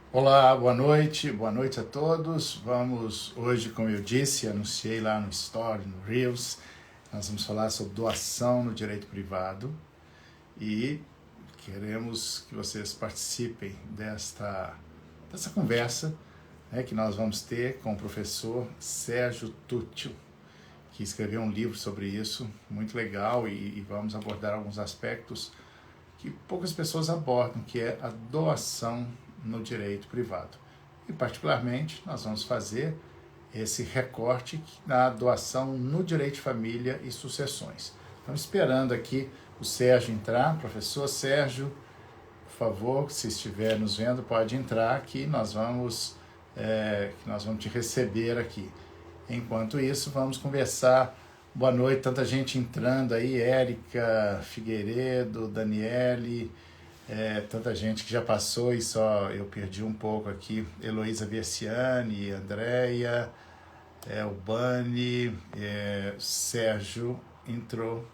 Olá, boa noite a todos. Vamos hoje, como eu disse, anunciei lá no Story, no Reels, nós vamos falar sobre doação no direito privado e queremos que vocês participem dessa conversa, né, que nós vamos ter com o professor Sérgio Tucci, que escreveu um livro sobre isso, muito legal, e vamos abordar alguns aspectos que poucas pessoas abordam, que é a doação no direito privado. E, particularmente, nós vamos fazer esse recorte na doação no direito de família e sucessões. Estamos esperando aqui o Sérgio entrar. Professor Sérgio, por favor, se estiver nos vendo, pode entrar aqui, nós vamos te receber aqui. Enquanto isso, vamos conversar. Boa noite, tanta gente entrando aí, Érica Figueiredo, Daniele, tanta gente que já passou e só eu perdi um pouco aqui. Heloísa Versiani, Andréia, Albani, Sérgio entrou.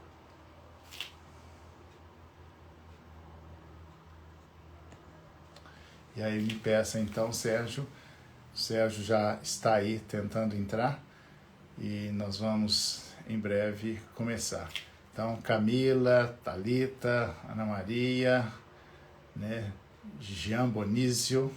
E aí me peça então, Sérgio. O Sérgio já está aí tentando entrar e nós vamos em breve começar. Então, Camila, Talita, Ana Maria, né, Jean Bonísio,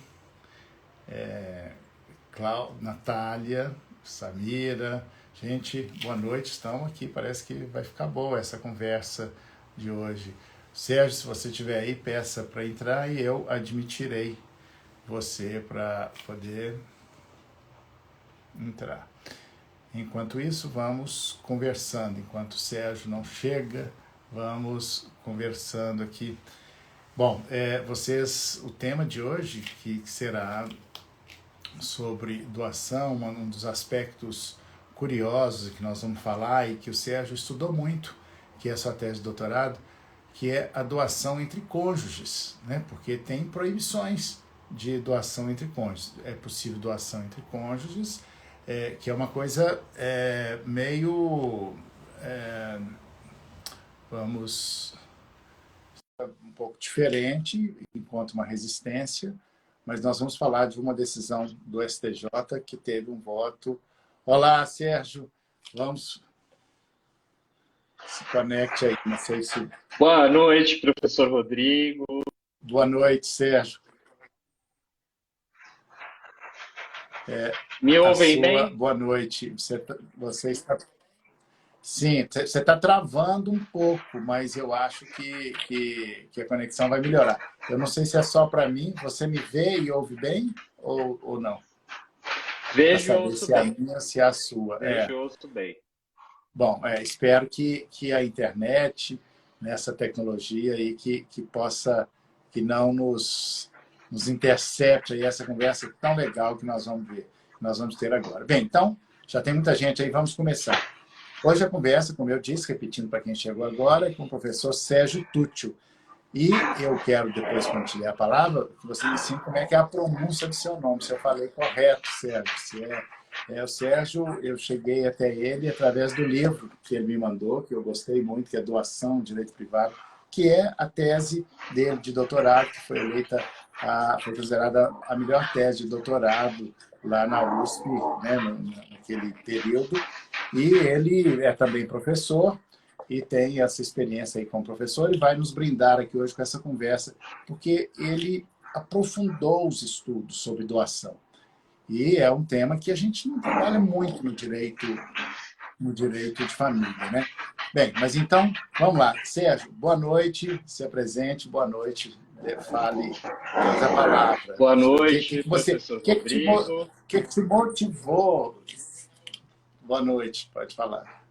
Natália, Samira. Gente, boa noite, estamos aqui. Parece que vai ficar boa essa conversa de hoje. Sérgio, se você estiver aí, peça para entrar e eu admitirei você para poder entrar. Enquanto isso, vamos conversando. Enquanto o Sérgio não chega, vamos conversando aqui. Bom, o tema de hoje, que será sobre doação, um dos aspectos curiosos que nós vamos falar e que o Sérgio estudou muito, que é a sua tese de doutorado, que é a doação entre cônjuges, né? Porque tem proibições de doação entre cônjuges. É possível doação entre cônjuges, que é uma coisa meio, é, vamos, um pouco diferente, enquanto uma resistência, mas nós vamos falar de uma decisão do STJ que teve um voto. Olá, Sérgio, vamos, se conecte aí, não sei se... Boa noite, professor Rodrigo. Boa noite, Sérgio. Me A ouvem sua bem? boa noite. Você está. Sim, você está travando um pouco, mas eu acho que a conexão vai melhorar. Eu não sei se é só para mim, você me vê e ouve bem ou não? Para Vejo e saber ouço se é a bem. minha ou se é a sua. Vejo e ouço bem. Bom, espero que a internet, nessa tecnologia aí, que possa, que não nos intercepte aí essa conversa tão legal que nós vamos ver, que nós vamos ter agora. Bem, então, já tem muita gente aí, vamos começar. Hoje a conversa, como eu disse, repetindo para quem chegou agora, é com o professor Sérgio Tucci. E eu quero, depois, quando te der a palavra, que você me ensine como é que é a pronúncia do seu nome, se eu falei correto, Sérgio. O Sérgio, eu cheguei até ele através do livro que ele me mandou, que eu gostei muito, que é Doação, Direito Privado, que é a tese dele de doutorado, que foi eleita, foi considerada a melhor tese de doutorado lá na USP, né, naquele período. E ele é também professor, e tem essa experiência aí como professor e vai nos brindar aqui hoje com essa conversa, porque ele aprofundou os estudos sobre doação. E é um tema que a gente não trabalha muito no direito de família, né? Bem, mas então, vamos lá. Sérgio, boa noite, se apresente, boa noite, fale, temos a palavra. Boa O noite, professor Rodrigo. que te motivou? Boa noite, pode falar.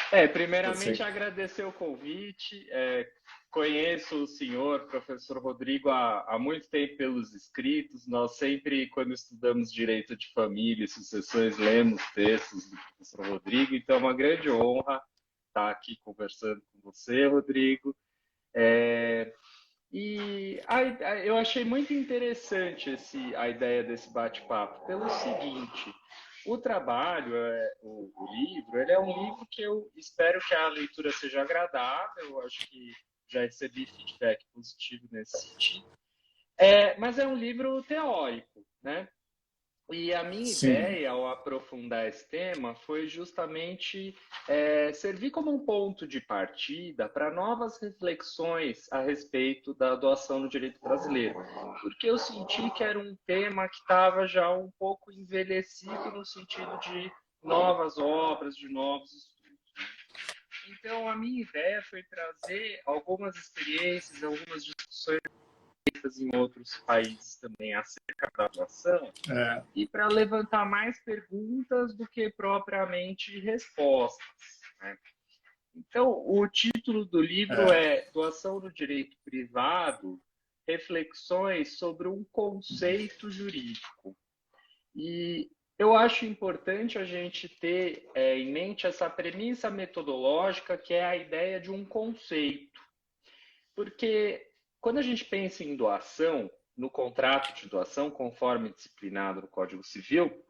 Você. Primeiramente agradecer o convite. Conheço o senhor, professor Rodrigo, há muito tempo pelos escritos. Nós sempre, quando estudamos direito de família e sucessões, lemos textos do professor Rodrigo. Então, é uma grande honra estar aqui conversando com você, Rodrigo. É, eu achei muito interessante a ideia desse bate-papo, pelo seguinte: o trabalho, o livro, ele é um livro que eu espero que a leitura seja agradável. Eu acho que já recebi feedback positivo nesse sentido. Mas é um livro teórico, né? E a minha Sim, ideia ao aprofundar esse tema foi justamente servir como um ponto de partida para novas reflexões a respeito da doação no direito brasileiro, porque eu senti que era um tema que estava já um pouco envelhecido no sentido de novas obras, de novos estudos. Então, a minha ideia foi trazer algumas experiências, algumas discussões em outros países também acerca da doação, é, e para levantar mais perguntas do que propriamente respostas, né? Então, o título do livro é. é Doação no Direito Privado, Reflexões sobre um Conceito Jurídico. E eu acho importante a gente ter em mente essa premissa metodológica, que é a ideia de um conceito. Porque quando a gente pensa em doação, no contrato de doação, conforme disciplinado no Código Civil,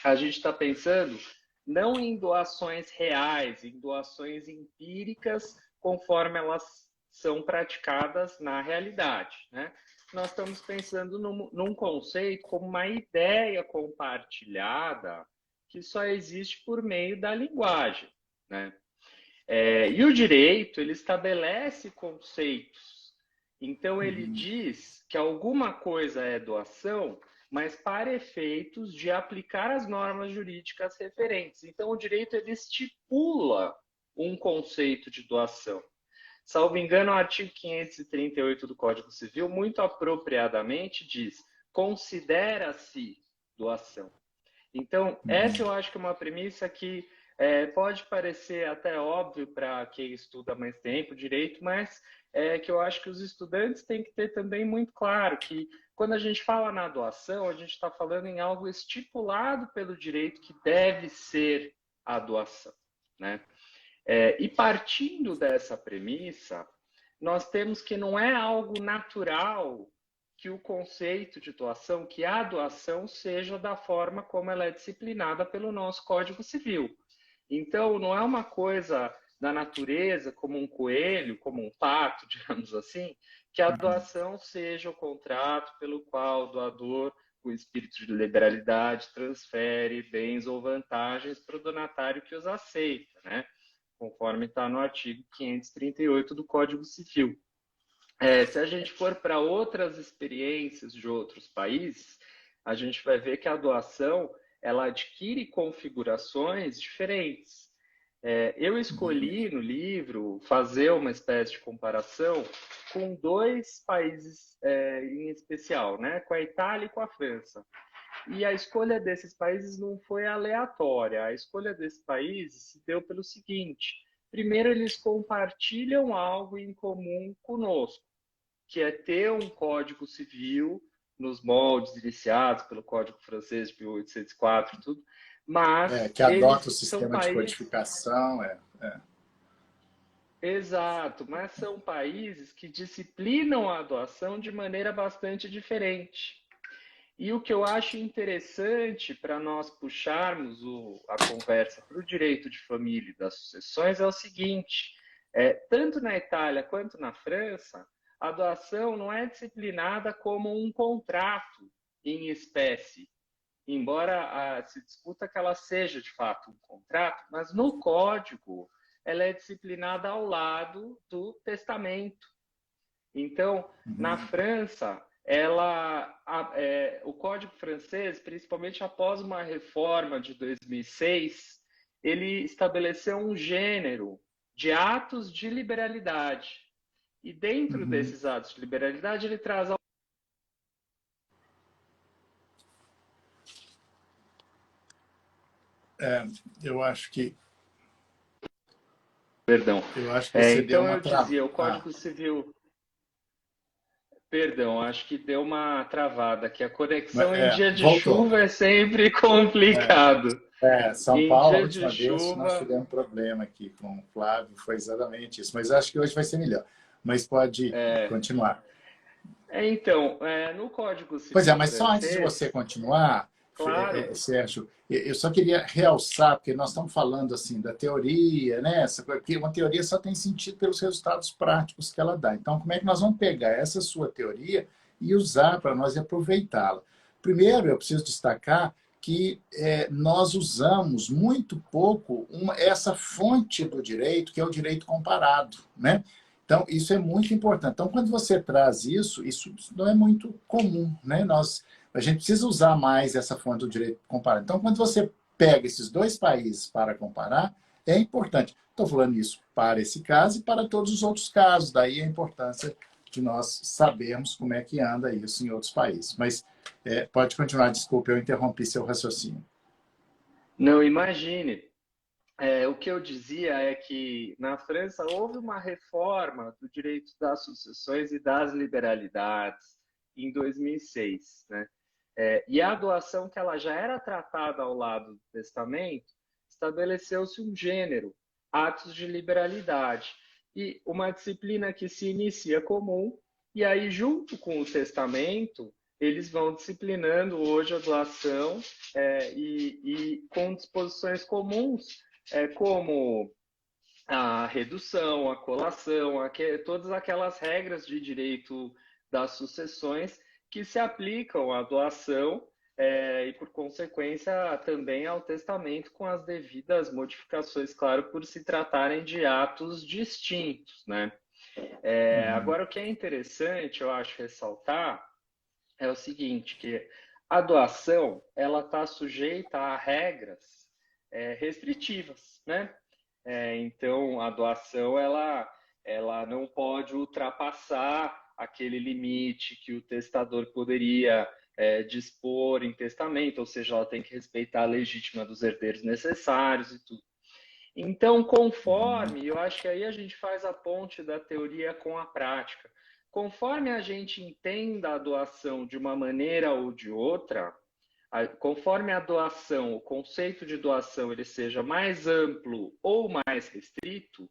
a gente está pensando não em doações reais, em doações empíricas, conforme elas são praticadas na realidade, né? Nós estamos pensando num conceito como uma ideia compartilhada que só existe por meio da linguagem, né? E o direito, ele estabelece conceitos. Então, ele Uhum. diz que alguma coisa é doação, mas para efeitos de aplicar as normas jurídicas referentes. Então, o direito, ele estipula um conceito de doação. Salvo engano, o artigo 538 do Código Civil, muito apropriadamente, diz: considera-se doação. Então, essa Uhum. eu acho que é uma premissa que pode parecer até óbvio para quem estuda há mais tempo direito, mas que eu acho que os estudantes têm que ter também muito claro que quando a gente fala na doação, a gente está falando em algo estipulado pelo direito que deve ser a doação, né? E partindo dessa premissa, nós temos que não é algo natural que o conceito de doação, que a doação seja da forma como ela é disciplinada pelo nosso Código Civil. Então, não é uma coisa da natureza, como um coelho, como um pato, digamos assim, que a Uhum. doação seja o contrato pelo qual o doador, com espírito de liberalidade, transfere bens ou vantagens para o donatário que os aceita, né? Conforme está no artigo 538 do Código Civil. Se a gente for para outras experiências de outros países, a gente vai ver que a doação ela adquire configurações diferentes. Eu Uhum. escolhi no livro fazer uma espécie de comparação com dois países em especial, né? Com a Itália e com a França. E a escolha desses países não foi aleatória. A escolha desses países se deu pelo seguinte: primeiro, eles compartilham algo em comum conosco, que é ter um código civil nos moldes iniciados pelo Código Francês de 1804 e tudo, mas Que adota o eles são sistema de países. codificação. Exato, mas são países que disciplinam a doação de maneira bastante diferente. E o que eu acho interessante para nós puxarmos a conversa para o direito de família e das sucessões é o seguinte: tanto na Itália quanto na França, a doação não é disciplinada como um contrato em espécie, embora se discuta que ela seja de fato um contrato, mas no código ela é disciplinada ao lado do testamento. Então, na Uhum. França, o Código francês, principalmente após uma reforma de 2006, ele estabeleceu um gênero de atos de liberalidade. E dentro Uhum. desses atos de liberalidade, ele traz. É, eu acho que Perdão. eu acho que você deu Então, uma eu trava. dizia, o Código Civil. Perdão, acho que deu uma travada, que a conexão em dia de Voltou. chuva é sempre complicado. São Em Paulo, a dia de última vez nós chuva. tivemos problema aqui com o Flávio, foi exatamente isso. Mas acho que hoje vai ser melhor. Mas pode continuar. Então, no Código Pois é, Civil mas só antes de você francês, continuar, claro, Sérgio, eu só queria realçar, porque nós estamos falando assim da teoria, né? Que uma teoria só tem sentido pelos resultados práticos que ela dá. Então, como é que nós vamos pegar essa sua teoria e usar para nós e aproveitá-la. Primeiro, eu preciso destacar que nós usamos muito pouco essa fonte do direito, que é o direito comparado, né? Então, isso é muito importante. Então, quando você traz isso não é muito comum, né? A gente precisa usar mais essa fonte do direito comparado. Então, quando você pega esses dois países para comparar, é importante. Estou falando isso para esse caso e para todos os outros casos. Daí a importância de nós sabermos como é que anda isso em outros países. Mas pode continuar, desculpe, eu interrompi seu raciocínio. Não, imagine. O que eu dizia é que na França houve uma reforma do direito das sucessões e das liberalidades em 2006, né? E a doação, que ela já era tratada ao lado do testamento, estabeleceu-se um gênero, atos de liberalidade, e uma disciplina que se inicia comum, e aí junto com o testamento, eles vão disciplinando hoje a doação e com disposições comuns, como a redução, a colação, todas aquelas regras de direito das sucessões que se aplicam à doação e, por consequência, também ao testamento, com as devidas modificações, claro, por se tratarem de atos distintos, né? Agora, o que é interessante, eu acho, ressaltar é o seguinte, que a doação ela está sujeita a regras restritivas, né? Então, a doação ela não pode ultrapassar aquele limite que o testador poderia dispor em testamento, ou seja, ela tem que respeitar a legítima dos herdeiros necessários e tudo. Então, conforme, eu acho que aí a gente faz a ponte da teoria com a prática. Conforme a gente entenda a doação de uma maneira ou de outra, conforme a doação, o conceito de doação, ele seja mais amplo ou mais restrito,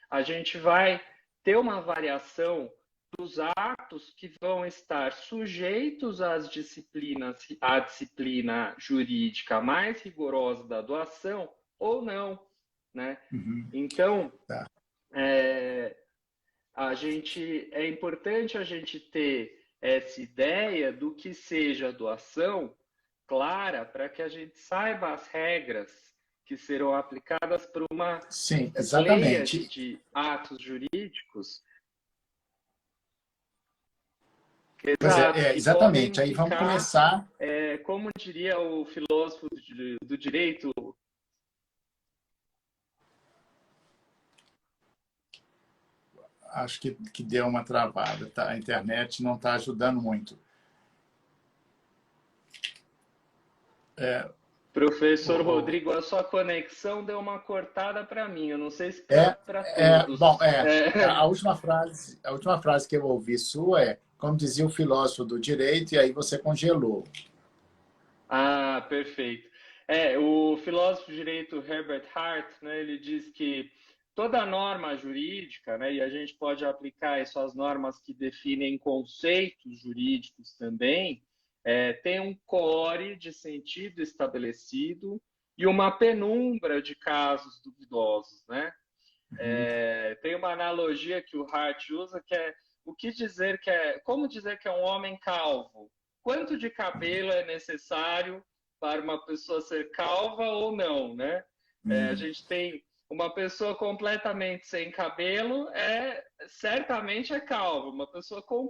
a gente vai ter uma variação dos atos que vão estar sujeitos às disciplinas, à disciplina jurídica mais rigorosa da doação ou não, né? Então, Tá. é importante a gente ter essa ideia do que seja doação clara para que a gente saiba as regras que serão aplicadas por uma Sim, pleiade exatamente. de atos jurídicos. Pois Exato, que podem exatamente. Aí vamos implicar, começar. como diria o filósofo do direito. Acho que deu uma travada, tá? A internet não está ajudando muito. Professor Rodrigo, a sua conexão deu uma cortada para mim. Eu não sei se para todos. Bom, a última frase que eu ouvi sua como dizia o filósofo do direito, e aí você congelou. Ah, perfeito. O filósofo de direito Herbert Hart, né, ele diz que toda norma jurídica, né, e a gente pode aplicar isso às normas que definem conceitos jurídicos também, tem um core de sentido estabelecido e uma penumbra de casos duvidosos, né? Tem uma analogia que o Hart usa que é como dizer que é um homem calvo? Quanto de cabelo é necessário para uma pessoa ser calva ou não, né? A gente tem uma pessoa completamente sem cabelo, certamente é calva. Uma pessoa com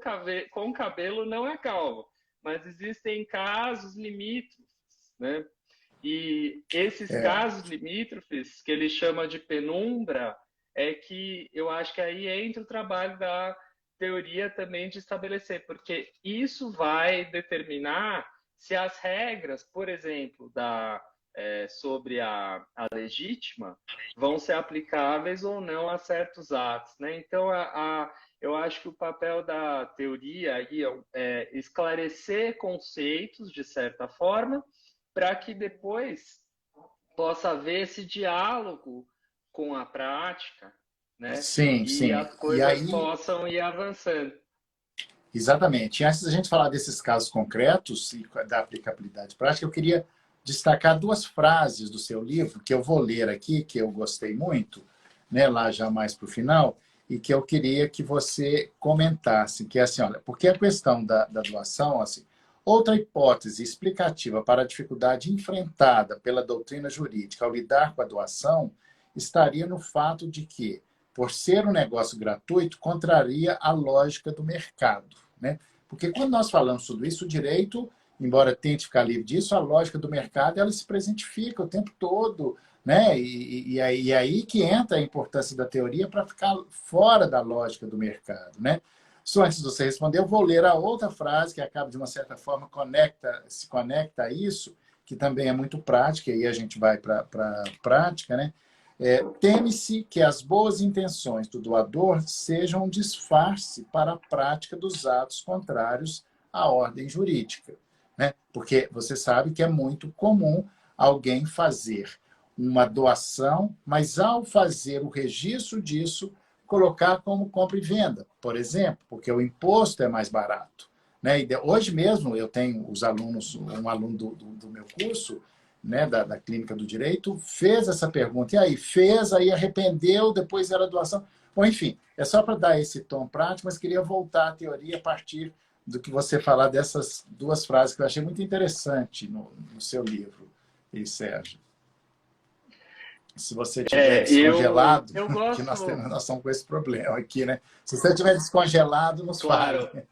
cabelo não é calva. Mas existem casos limítrofes, né? E esses casos limítrofes, que ele chama de penumbra, é que eu acho que aí entra o trabalho da teoria também de estabelecer, porque isso vai determinar se as regras, por exemplo, sobre a legítima, vão ser aplicáveis ou não a certos atos, né? Então, eu acho que o papel da teoria aí é esclarecer conceitos, de certa forma, para que depois possa haver esse diálogo com a prática, né? Sim, E sim. as E coisas aí, possam ir avançando. exatamente. E antes da gente falar desses casos concretos e da aplicabilidade prática, eu queria destacar duas frases do seu livro, que eu vou ler aqui, que eu gostei muito, né, lá já mais para o final, e que eu queria que você comentasse, que é assim, olha, porque a questão da doação, assim, outra hipótese explicativa para a dificuldade enfrentada pela doutrina jurídica ao lidar com a doação estaria no fato de que, por ser um negócio gratuito, contraria a lógica do mercado, né? Porque quando nós falamos tudo isso, o direito, embora tente ficar livre disso, a lógica do mercado ela se presentifica o tempo todo, né? E aí que entra a importância da teoria para ficar fora da lógica do mercado, né? Só antes de você responder, eu vou ler a outra frase que acaba, de uma certa forma, se conecta a isso, que também é muito prática, e aí a gente vai para a prática, né? Teme-se que as boas intenções do doador sejam um disfarce para a prática dos atos contrários à ordem jurídica, né? Porque você sabe que é muito comum alguém fazer uma doação, mas ao fazer o registro disso, colocar como compra e venda, por exemplo, porque o imposto é mais barato, né? E hoje mesmo eu tenho os alunos, um aluno do meu curso, né, da Clínica do Direito, fez essa pergunta. E aí? Fez, aí arrependeu, depois era doação. Bom, enfim, é só para dar esse tom prático, mas queria voltar à teoria a partir do que você falar dessas duas frases que eu achei muito interessante no seu livro, e Sérgio. Se você tiver descongelado, Eu que gosto, nós estamos com esse problema aqui, né? Se você tiver descongelado, nos fale. claro.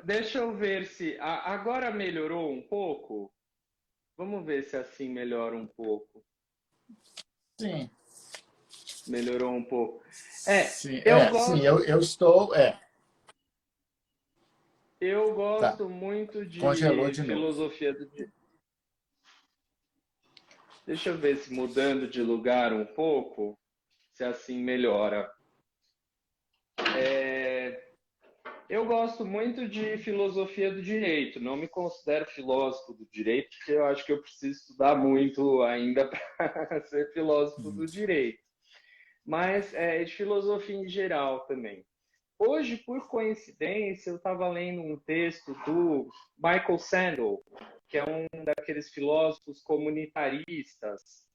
Deixa eu ver se agora melhorou um pouco. Vamos ver se assim melhora um pouco. Sim, Melhorou um pouco. sim, Eu sim, gosto, eu estou. eu Tá, gosto muito congelou de de novo. filosofia do direito. Deixa eu ver se mudando de lugar um pouco, se assim melhora. Eu gosto muito de filosofia do direito. Não me considero filósofo do direito, porque eu acho que eu preciso estudar muito ainda para ser filósofo do direito. Mas de filosofia em geral também. Hoje, por coincidência, eu estava lendo um texto do Michael Sandel, que é um daqueles filósofos comunitaristas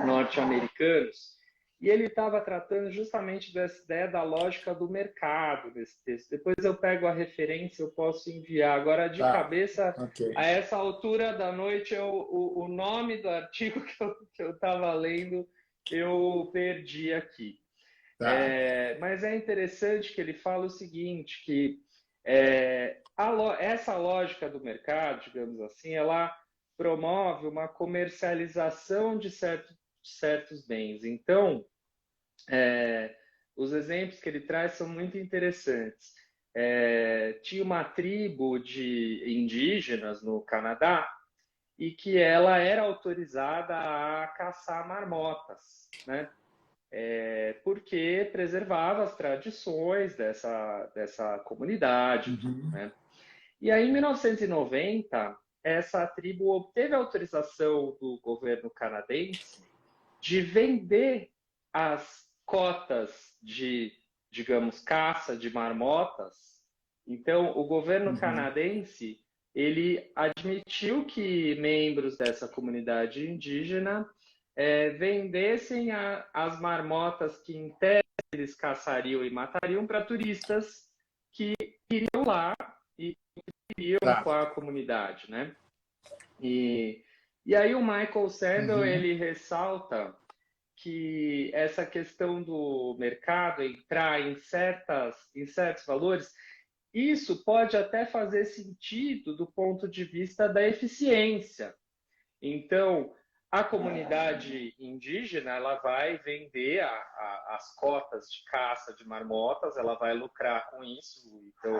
norte-americanos, e ele estava tratando justamente dessa ideia da lógica do mercado nesse texto. Depois eu pego a referência, eu posso enviar. Agora, de Tá, cabeça, ok. a essa altura da noite, o nome do artigo que eu estava lendo, eu perdi aqui. Tá. Mas é interessante que ele fala o seguinte, que essa lógica do mercado, digamos assim, ela promove uma comercialização de certos bens. Então, os exemplos que ele traz são muito interessantes. Tinha uma tribo de indígenas no Canadá e que ela era autorizada a caçar marmotas, né? Porque preservava as tradições dessa comunidade, tudo, Uhum. né? E aí, em 1990, essa tribo obteve autorização do governo canadense de vender as cotas de, digamos, caça de marmotas. Então, o governo Uhum. canadense ele admitiu que membros dessa comunidade indígena vendessem as marmotas que, em tese, eles caçariam e matariam para turistas que iriam lá e iriam Tá. com a comunidade, né? E aí o Michael Sandel, Uhum. ele ressalta que essa questão do mercado entrar em certos valores, isso pode até fazer sentido do ponto de vista da eficiência. Então, a comunidade indígena ela vai vender as cotas de caça de marmotas, ela vai lucrar com isso, então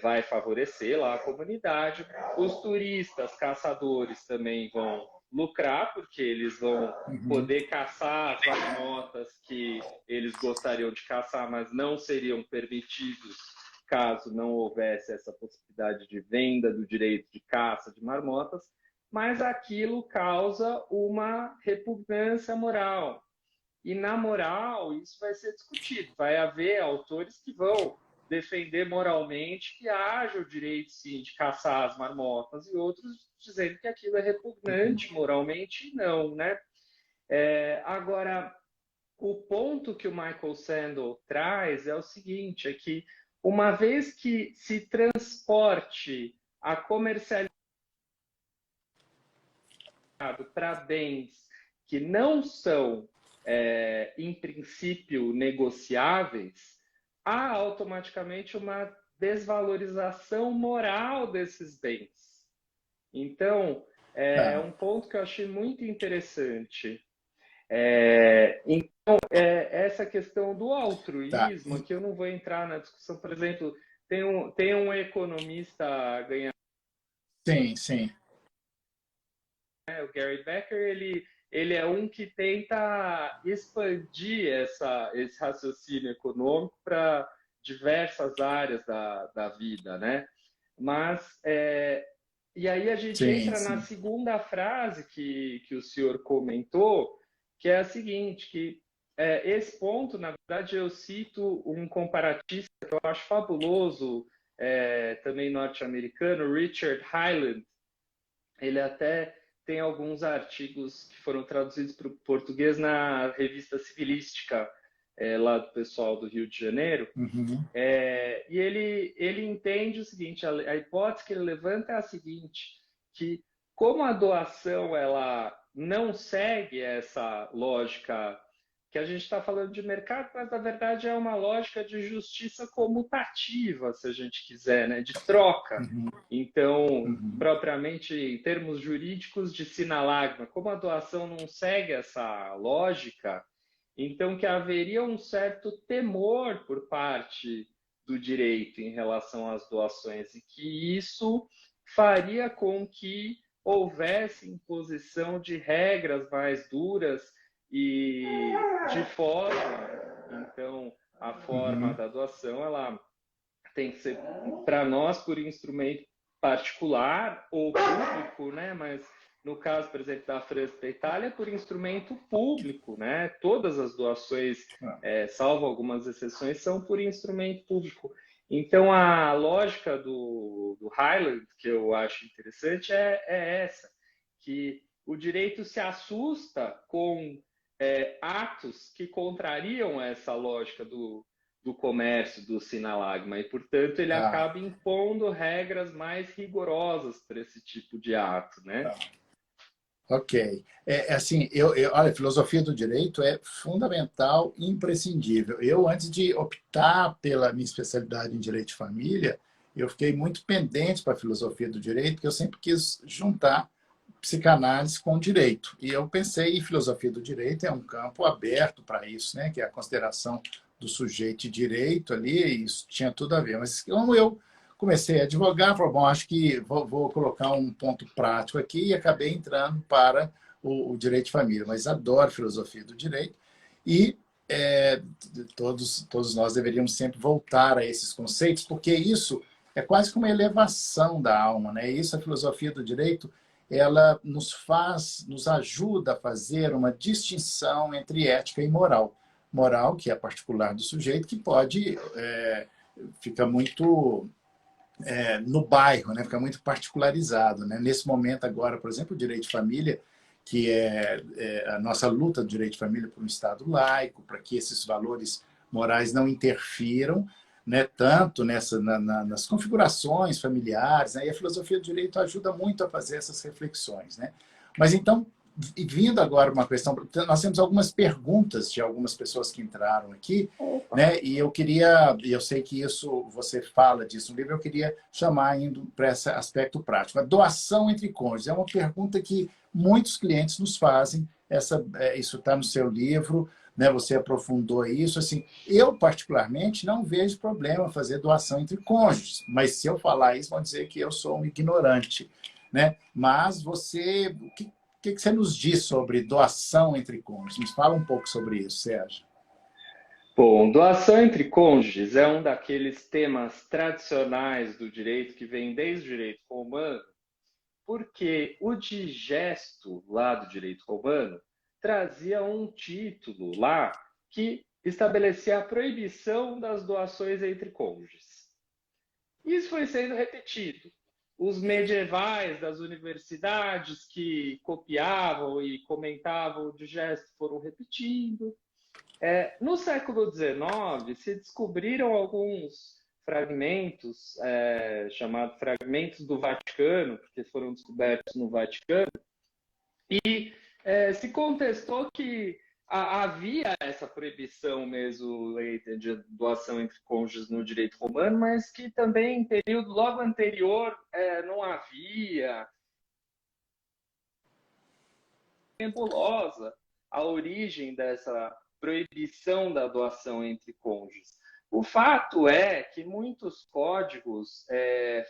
vai favorecer lá a comunidade. Os turistas, caçadores também vão lucrar, porque eles vão Uhum. poder caçar as marmotas que eles gostariam de caçar, mas não seriam permitidos caso não houvesse essa possibilidade de venda do direito de caça de marmotas, mas aquilo causa uma repugnância moral. E na moral, isso vai ser discutido. Vai haver autores que vão defender moralmente que haja o direito, sim, de caçar as marmotas, e outros dizendo que aquilo é repugnante moralmente, não, né? Agora, o ponto que o Michael Sandel traz é o seguinte, é que uma vez que se transporte a comercialização para bens que não são, em princípio, negociáveis, há automaticamente uma desvalorização moral desses bens. Então, é um ponto que eu achei muito interessante. Então, essa questão do Tá. altruísmo, que eu não vou entrar na discussão, por exemplo, tem um economista ganhando, Sim, sim. né, o Gary Becker, ele é um que tenta expandir esse raciocínio econômico para diversas áreas da vida, né? Mas, e aí a gente Sim, entra na sim. segunda frase que o senhor comentou, que é a seguinte, que esse ponto, na verdade, eu cito um comparatista que eu acho fabuloso, também norte-americano, Richard Hyland. Ele até tem alguns artigos que foram traduzidos para o português na revista Civilística, lá do pessoal do Rio de Janeiro. Uhum. E ele entende o seguinte, a hipótese que ele levanta é a seguinte, que como a doação ela não segue essa lógica que a gente está falando de mercado, mas na verdade é uma lógica de justiça comutativa, se a gente quiser, né, de troca. Uhum. Então, Uhum. propriamente em termos jurídicos de sinalagma, como a doação não segue essa lógica, então que haveria um certo temor por parte do direito em relação às doações e que isso faria com que houvesse imposição de regras mais duras e de forma, então a forma Uhum. da doação ela tem que ser para nós por instrumento particular ou público, né? Mas no caso, por exemplo, da França e da Itália, por instrumento público, né? Todas as doações, Ah, salvo algumas exceções, são por instrumento público. Então, a lógica do Highland, que eu acho interessante, é essa, que o direito se assusta com atos que contrariam essa lógica do comércio, do sinalagma, e, portanto, ele tá, acaba impondo regras mais rigorosas para esse tipo de ato, né? tá. Ok. Assim, olha, a filosofia do direito é fundamental e imprescindível. Eu, antes de optar pela minha especialidade em direito de família, eu fiquei muito pendente para a filosofia do direito, porque eu sempre quis juntar psicanálise com direito. E eu pensei em filosofia do direito, é um campo aberto para isso, né? Que é a consideração do sujeito de direito ali, e isso tinha tudo a ver. Mas como eu comecei a advogar, falei, bom, acho que vou colocar um ponto prático aqui e acabei entrando para o direito de família. Mas adoro filosofia do direito e é, todos nós deveríamos sempre voltar a esses conceitos, porque isso é quase como uma elevação da alma, né? Isso, a filosofia do direito, ela nos ajuda a fazer uma distinção entre ética e moral. Moral, que é particular do sujeito, que pode fica muito no bairro, né? Fica muito particularizado, né? Nesse momento agora, por exemplo, o direito de família, que é a nossa luta do direito de família por um Estado laico, para que esses valores morais não interfiram, né, tanto nas configurações familiares, né, e a filosofia do direito ajuda muito a fazer essas reflexões. Né? Mas então, vindo agora uma questão, nós temos algumas perguntas de algumas pessoas que entraram aqui, Opa. né? E eu sei que isso você fala disso no livro, eu queria chamar indo para esse aspecto prático. A doação entre cônjuges é uma pergunta que muitos clientes nos fazem. Isso está no seu livro, né? Você aprofundou isso. Assim, eu particularmente não vejo problema fazer doação entre cônjuges, mas se eu falar isso, vão dizer que eu sou um ignorante, né? Mas você, o que você nos diz sobre doação entre cônjuges? Nos fala um pouco sobre isso, Sérgio. Bom, doação entre cônjuges é um daqueles temas tradicionais do direito que vem desde o direito romano, porque o digesto lá do direito romano trazia um título lá que estabelecia a proibição das doações entre cônjuges. Isso foi sendo repetido. Os medievais das universidades que copiavam e comentavam o digesto foram repetindo. No século XIX, se descobriram alguns fragmentos, chamados fragmentos do Vaticano, porque foram descobertos no Vaticano, e se contestou que havia essa proibição mesmo de doação entre cônjuges no direito romano, mas que também em período logo anterior não havia. Nebulosa a origem dessa proibição da doação entre cônjuges. O fato é que muitos códigos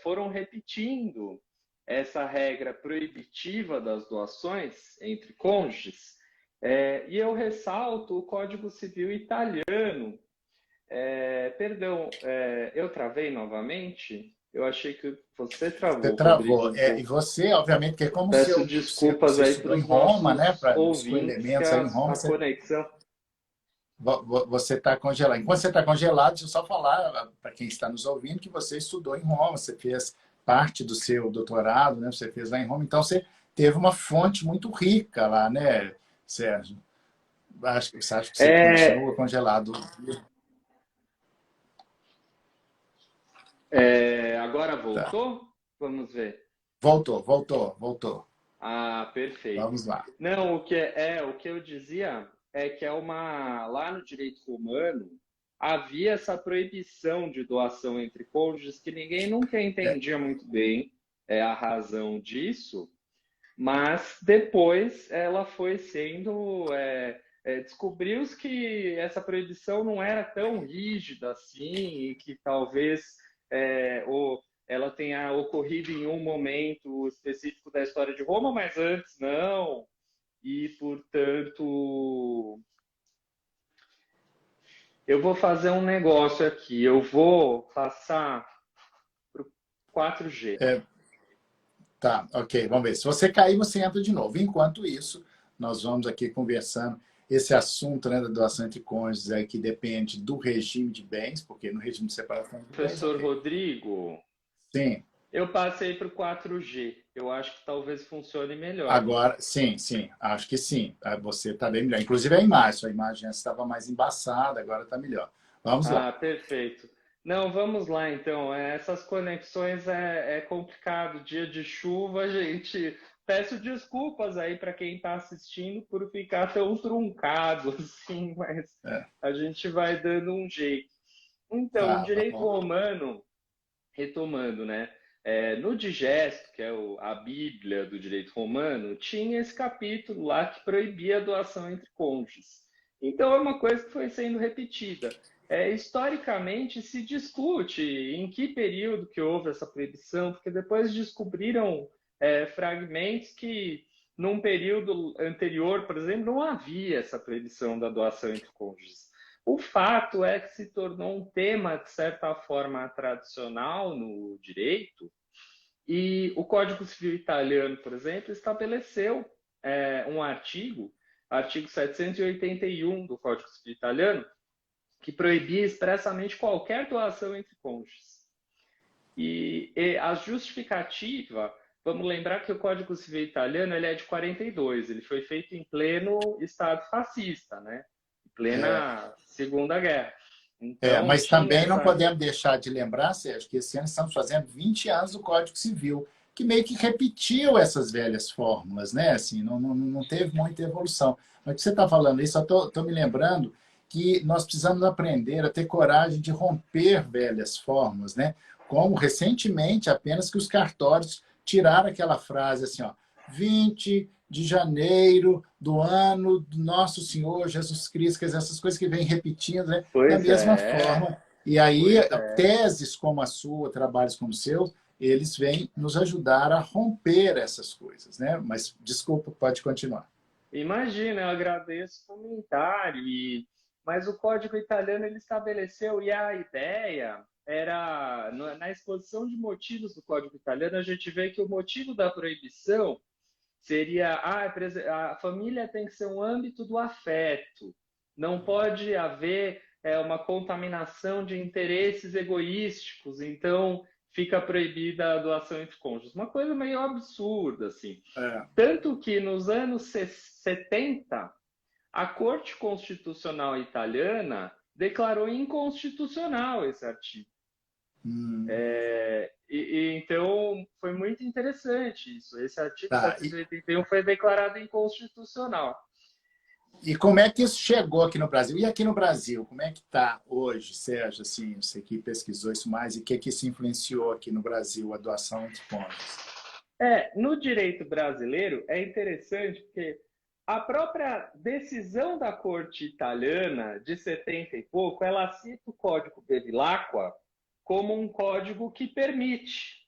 foram repetindo essa regra proibitiva das doações entre cônjuges, e eu ressalto o Código Civil italiano. Perdão, eu travei novamente? Eu achei que você Você travou, Rodrigo, travou. um pouco. E você, obviamente, que é como Peço você desculpas aí estudou para em os Roma, né? nossos Buscou ouvintes, que elementos aí em Roma, a conexão. você está congelado. Enquanto você está congelado, deixa eu só falar para quem está nos ouvindo que você estudou em Roma, você fez parte do seu doutorado, né? Você fez lá em Roma, então você teve uma fonte muito rica lá, né, Sérgio? Você acha que você continua É, congelado? agora Tá. voltou? Vamos ver. Voltou. Ah, perfeito. Vamos lá. Não, o que eu dizia é que lá no direito romano havia essa proibição de doação entre cônjuges que ninguém nunca É, entendia muito bem a razão disso, mas depois ela foi sendo. Descobriu-se que essa proibição não era tão rígida assim, e que talvez ela tenha ocorrido em um momento específico da história de Roma, mas antes não, e portanto. Eu vou fazer um negócio aqui, eu vou passar para o 4G. é, tá, ok, vamos ver. Se você cair, você entra de novo. Enquanto isso, nós vamos aqui conversando esse assunto, né, da doação entre cônjuges que depende do regime de bens, porque no regime de separação de bens, Professor ok. Rodrigo, Sim, eu passei para o 4G. Eu acho que talvez funcione melhor. agora, sim, acho que sim. Você está bem melhor. Inclusive a imagem, sua imagem antes estava mais embaçada, agora está melhor. Vamos lá. Ah, perfeito. Não, vamos lá então. Essas conexões é complicado. Dia de chuva, gente. Peço desculpas aí para quem está assistindo por ficar tão truncado assim, mas É, a gente vai dando um jeito. Então, o tá, direito vamos. romano, retomando, né? No Digesto, que é a Bíblia do direito romano, tinha esse capítulo lá que proibia a doação entre cônjuges. Então, é uma coisa que foi sendo repetida. Historicamente, se discute em que período que houve essa proibição, porque depois descobriram fragmentos que, num período anterior, por exemplo, não havia essa proibição da doação entre cônjuges. O fato é que se tornou um tema, de certa forma, tradicional no direito, e o Código Civil italiano, por exemplo, estabeleceu um artigo 781 do Código Civil italiano, que proibia expressamente qualquer doação entre cônjuges. E a justificativa, vamos lembrar que o Código Civil italiano ele é de 42, ele foi feito em pleno Estado fascista, né? Em É, plena Segunda Guerra. Então, mas tinha também não essa. podemos deixar de lembrar, Sérgio, que esse ano estamos fazendo 20 anos do Código Civil, que meio que repetiu essas velhas fórmulas, né? Assim, não teve muita evolução. Mas que você está falando isso, eu estou me lembrando que nós precisamos aprender a ter coragem de romper velhas fórmulas, né? Como recentemente, apenas que os cartórios tiraram aquela frase assim, ó, 20 de janeiro do ano do nosso Senhor Jesus Cristo, quer dizer, essas coisas que vêm repetindo, né? Da Pois mesma é, forma. E aí, pois é. teses como a sua, trabalhos como o seu, eles vêm nos ajudar a romper essas coisas, né? Mas, desculpa, pode continuar. Imagina, eu agradeço o comentário, mas o Código italiano ele estabeleceu, e a ideia era, na exposição de motivos do Código italiano, a gente vê que o motivo da proibição seria a família tem que ser um âmbito do afeto, não pode haver uma contaminação de interesses egoísticos, então fica proibida a doação entre cônjuges. Uma coisa meio absurda, assim. É, Tanto que nos anos 70, A Corte Constitucional Italiana declarou inconstitucional esse artigo. Então, foi muito interessante isso. Esse artigo Tá. 781 foi declarado inconstitucional. E como é que isso chegou aqui no Brasil? E aqui no Brasil, como é que está hoje, Sérgio? Assim, você que pesquisou isso mais, e o que isso influenciou aqui no Brasil, a doação entre cônjuges? No direito brasileiro, é interessante porque a própria decisão da Corte Italiana, de 70 e pouco, ela cita o Código Bevilacqua como um código que permite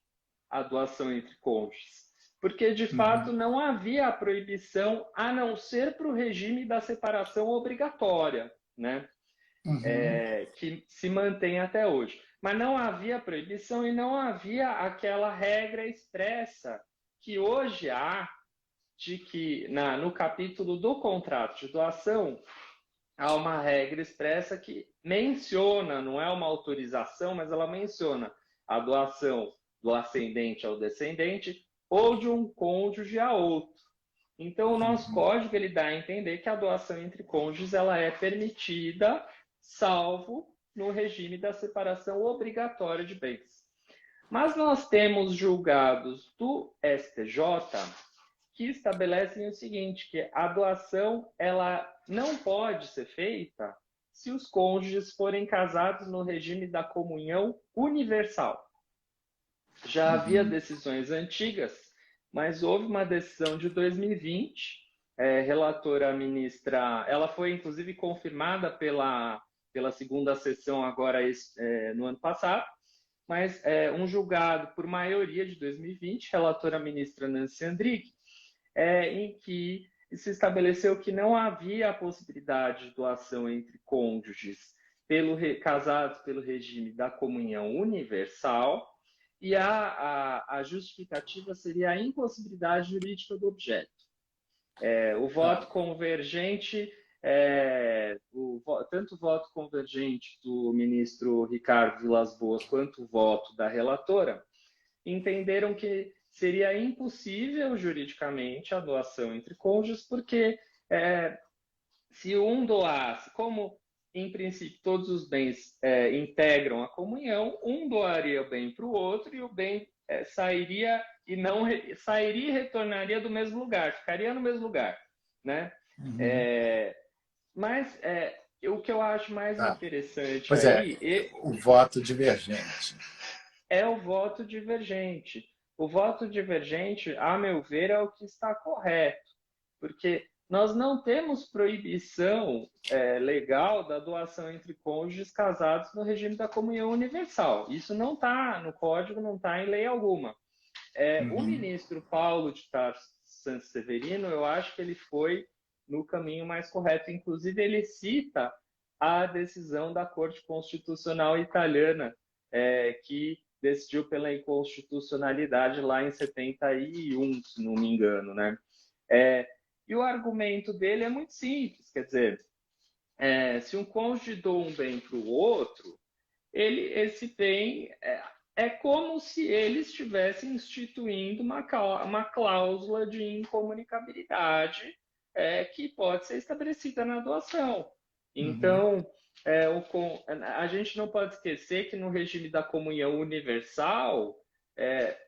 a doação entre cônjuges. Porque, de fato, não havia a proibição, a não ser para o regime da separação obrigatória, né? Que se mantém até hoje. Mas não havia proibição e não havia aquela regra expressa que hoje há, de que no capítulo do contrato de doação, há uma regra expressa que menciona, não é uma autorização, mas ela menciona a doação do ascendente ao descendente ou de um cônjuge a outro. Então, o nosso código ele dá a entender que a doação entre cônjuges ela é permitida, salvo no regime da separação obrigatória de bens. Mas nós temos julgados do STJ que estabelecem o seguinte, que a doação ela não pode ser feita se os cônjuges forem casados no regime da comunhão universal. Já havia decisões antigas, mas houve uma decisão de 2020, relatora ministra, ela foi inclusive confirmada pela segunda sessão agora no ano passado, mas um julgado por maioria de 2020, relatora ministra Nancy Andrighi, em que se estabeleceu que não havia a possibilidade de doação entre cônjuges casados pelo regime da comunhão universal, e a justificativa seria a impossibilidade jurídica do objeto. O voto convergente, tanto o voto convergente do ministro Ricardo Vilas Boas quanto o voto da relatora, entenderam que seria impossível juridicamente a doação entre cônjuges, porque se um doasse, como em princípio todos os bens integram a comunhão, um doaria o bem para o outro e o bem sairia e retornaria do mesmo lugar, ficaria no mesmo lugar, né? Mas o que eu acho mais interessante pois aí o voto divergente. É o voto divergente. O voto divergente, a meu ver, é o que está correto, porque nós não temos proibição legal da doação entre cônjuges casados no regime da comunhão universal. Isso não está no código, não está em lei alguma. O ministro Paulo de Tarso Santos Severino, eu acho que ele foi no caminho mais correto. Inclusive, ele cita a decisão da Corte Constitucional Italiana, que decidiu pela inconstitucionalidade lá em 71, se não me engano, né? E o argumento dele é muito simples, quer dizer, se um cônjuge doa um bem para o outro, esse bem é como se ele estivesse instituindo uma cláusula de incomunicabilidade que pode ser estabelecida na doação. Então, a gente não pode esquecer que no regime da comunhão universal,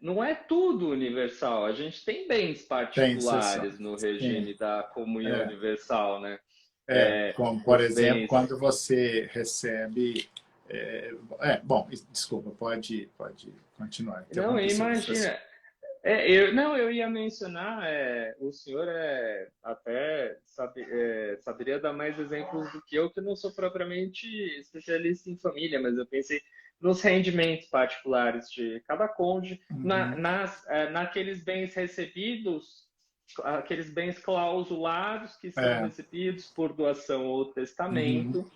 não é tudo universal. A gente tem bens particulares no regime da comunhão universal, né? Como, por exemplo, quando você recebe... bom, desculpa, pode continuar. Não, imagina. Eu ia mencionar, o senhor até saberia dar mais exemplos do que eu não sou propriamente especialista em família, mas eu pensei nos rendimentos particulares de cada cônjuge, naqueles bens recebidos, aqueles bens clausulados que são recebidos por doação ou testamento.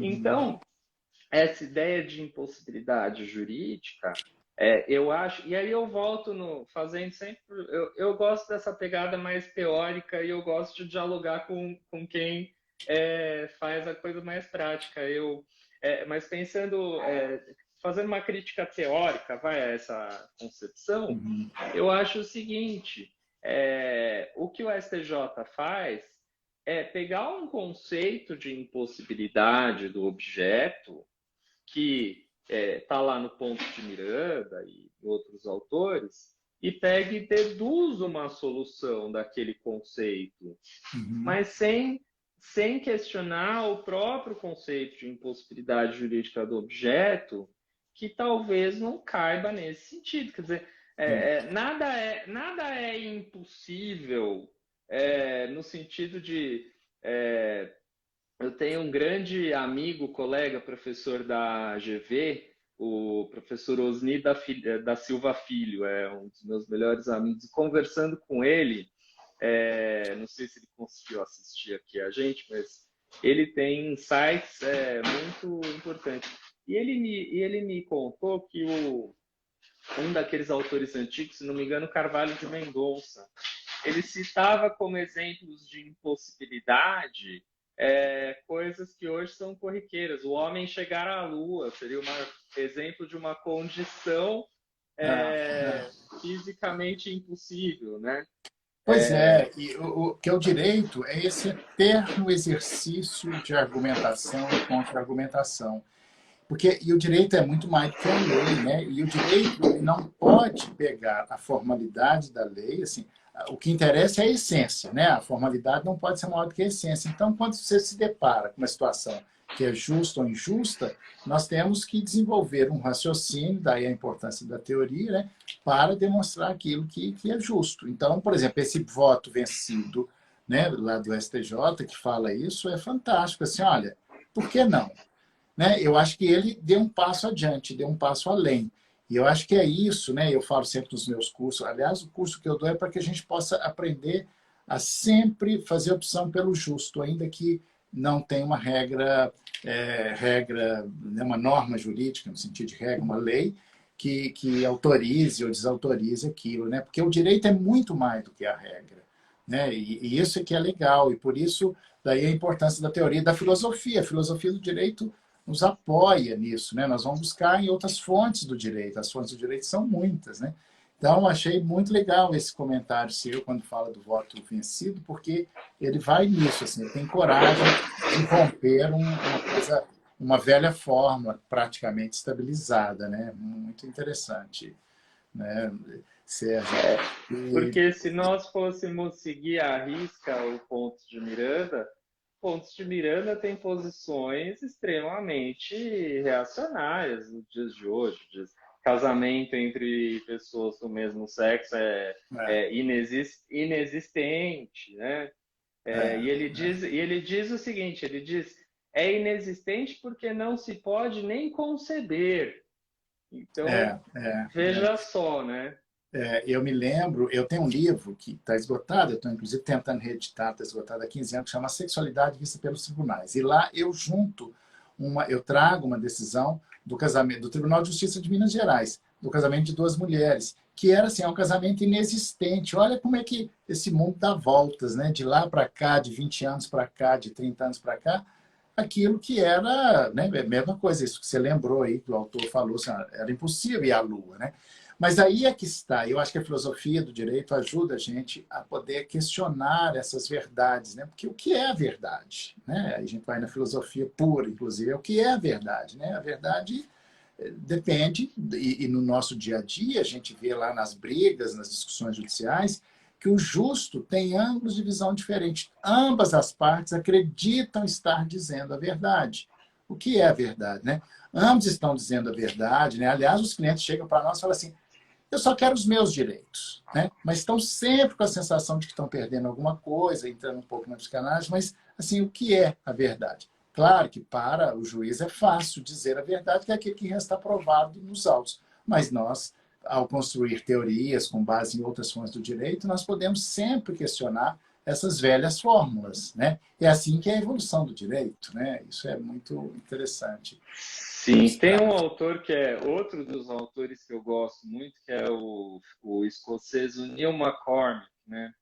Então, essa ideia de impossibilidade jurídica, eu acho, e aí eu volto fazendo sempre, eu gosto dessa pegada mais teórica e eu gosto de dialogar com quem faz a coisa mais prática. Mas pensando, fazendo uma crítica teórica, a essa concepção, eu acho o seguinte, o que o STJ faz é pegar um conceito de impossibilidade do objeto que está lá no Ponto de Miranda e outros autores, e pega e deduz uma solução daquele conceito, Uhum. mas sem questionar o próprio conceito de impossibilidade jurídica do objeto, que talvez não caiba nesse sentido. Quer dizer, nada é impossível no sentido de eu tenho um grande amigo, colega, professor da GV, o professor Osni da Silva Filho, é um dos meus melhores amigos. E conversando com ele, não sei se ele conseguiu assistir aqui a gente, mas ele tem insights muito importantes. E ele me contou que um daqueles autores antigos, se não me engano, Carvalho de Mendonça, ele citava como exemplos de impossibilidade coisas que hoje são corriqueiras. O homem chegar à Lua seria um exemplo de uma condição Ah, fisicamente impossível, né? pois é, e o que é o direito é esse eterno exercício de argumentação e contra-argumentação. Porque, e o direito é muito mais do que a lei, né? E o direito ele não pode pegar a formalidade da lei, assim, o que interessa é a essência, né? A formalidade não pode ser maior do que a essência. Então, quando você se depara com uma situação que é justa ou injusta, nós temos que desenvolver um raciocínio, daí a importância da teoria, né? Para demonstrar aquilo que é justo. Então, por exemplo, esse voto vencido, né, lá do STJ, que fala isso, é fantástico. Assim, olha, por que não? Né? Eu acho que ele deu um passo adiante, deu um passo além. E eu acho que é isso, né? Eu falo sempre nos meus cursos. Aliás, o curso que eu dou é para que a gente possa aprender a sempre fazer opção pelo justo, ainda que não tenha uma regra, né, uma norma jurídica, no sentido de regra, uma lei, que autorize ou desautorize aquilo, né? Porque o direito é muito mais do que a regra, né? E isso é que é legal, e por isso daí a importância da teoria e da filosofia. A filosofia do direito nos apoia nisso, né? Nós vamos buscar em outras fontes do direito. As fontes do direito são muitas, né? Então, achei muito legal esse comentário seu quando fala do voto vencido, porque ele vai nisso, assim, ele tem coragem de romper uma coisa, uma velha forma praticamente estabilizada, né? Muito interessante, né, Sérgio? E, Porque se nós fôssemos seguir à risca o Pontes de Miranda tem posições extremamente reacionárias nos dias de hoje. Casamento entre pessoas do mesmo sexo é, inexistente, né? é, E ele diz o seguinte, ele diz, é inexistente porque não se pode nem conceber. Então, é, é, é. veja só, né? Eu me lembro, eu tenho um livro que está esgotado, eu estou inclusive tentando reeditar, está esgotado há 15 anos, que chama Sexualidade Vista pelos Tribunais. E lá eu trago uma decisão do casamento, do Tribunal de Justiça de Minas Gerais, do casamento de duas mulheres, que era assim, um casamento inexistente. Olha como é que esse mundo dá voltas, né? De lá para cá, de 20 anos para cá, de 30 anos para cá, aquilo que era, né, a mesma coisa, isso que você lembrou aí, que o autor falou, assim, era impossível ir à Lua, né? Mas aí é que está. Eu acho que a filosofia do direito ajuda a gente a poder questionar essas verdades, né? Porque o que é a verdade? Né? A gente vai na filosofia pura, inclusive, é o que é a verdade, né? A verdade depende, e no nosso dia a dia, a gente vê lá nas brigas, nas discussões judiciais, que o justo tem ângulos de visão diferentes. Ambas as partes acreditam estar dizendo a verdade. O que é a verdade, né? Ambos estão dizendo a verdade, né? Aliás, os clientes chegam para nós e falam assim: eu só quero os meus direitos, né? Mas estão sempre com a sensação de que estão perdendo alguma coisa, entrando um pouco na psicanálise, mas assim, o que é a verdade? Claro que para o juiz é fácil dizer a verdade, que é aquilo que está provado nos autos, mas nós, ao construir teorias com base em outras fontes do direito, nós podemos sempre questionar essas velhas fórmulas, né? É assim que é a evolução do direito, né? Isso é muito interessante. Sim, tem um autor que é outro dos autores que eu gosto muito, que é o escocês o Neil McCormick, né?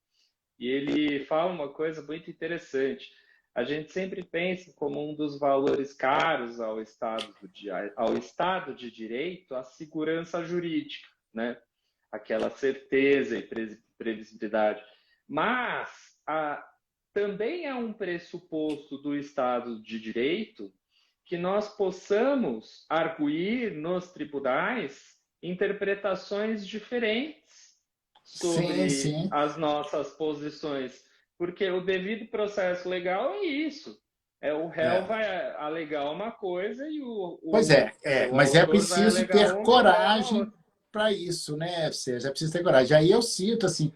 E ele fala uma coisa muito interessante. A gente sempre pensa como um dos valores caros ao Estado de Direito a segurança jurídica, né? Aquela certeza e previsibilidade. Mas também é um pressuposto do Estado de Direito que nós possamos arguir nos tribunais interpretações diferentes Sim, sobre sim. as nossas posições, porque o devido processo legal é isso. O réu É. vai alegar uma coisa e Pois o mas é autor vai preciso alegar ter uma e o réu a coragem outra. para isso, né? Ou seja, é preciso ter coragem. Aí eu cito, assim,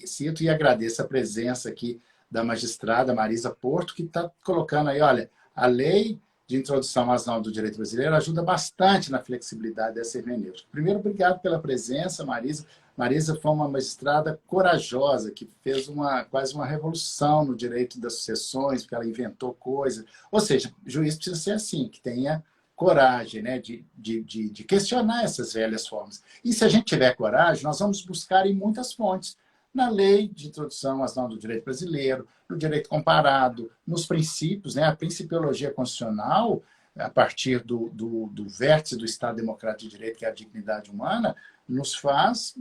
cito e agradeço a presença aqui da magistrada Marisa Porto, que está colocando aí, olha, a lei de introdução às normas do direito brasileiro ajuda bastante na flexibilidade dessa hermenêutica. Primeiro, obrigado pela presença, Marisa. Marisa foi uma magistrada corajosa, que fez quase uma revolução no direito das sucessões, porque ela inventou coisas. Ou seja, juiz precisa ser assim, que tenha coragem, né, de questionar essas velhas formas. E se a gente tiver coragem, nós vamos buscar em muitas fontes. Na lei de introdução às normas do direito brasileiro, no direito comparado, nos princípios, né, a principiologia constitucional, a partir do vértice do Estado Democrático de Direito, que é a dignidade humana, nos faz,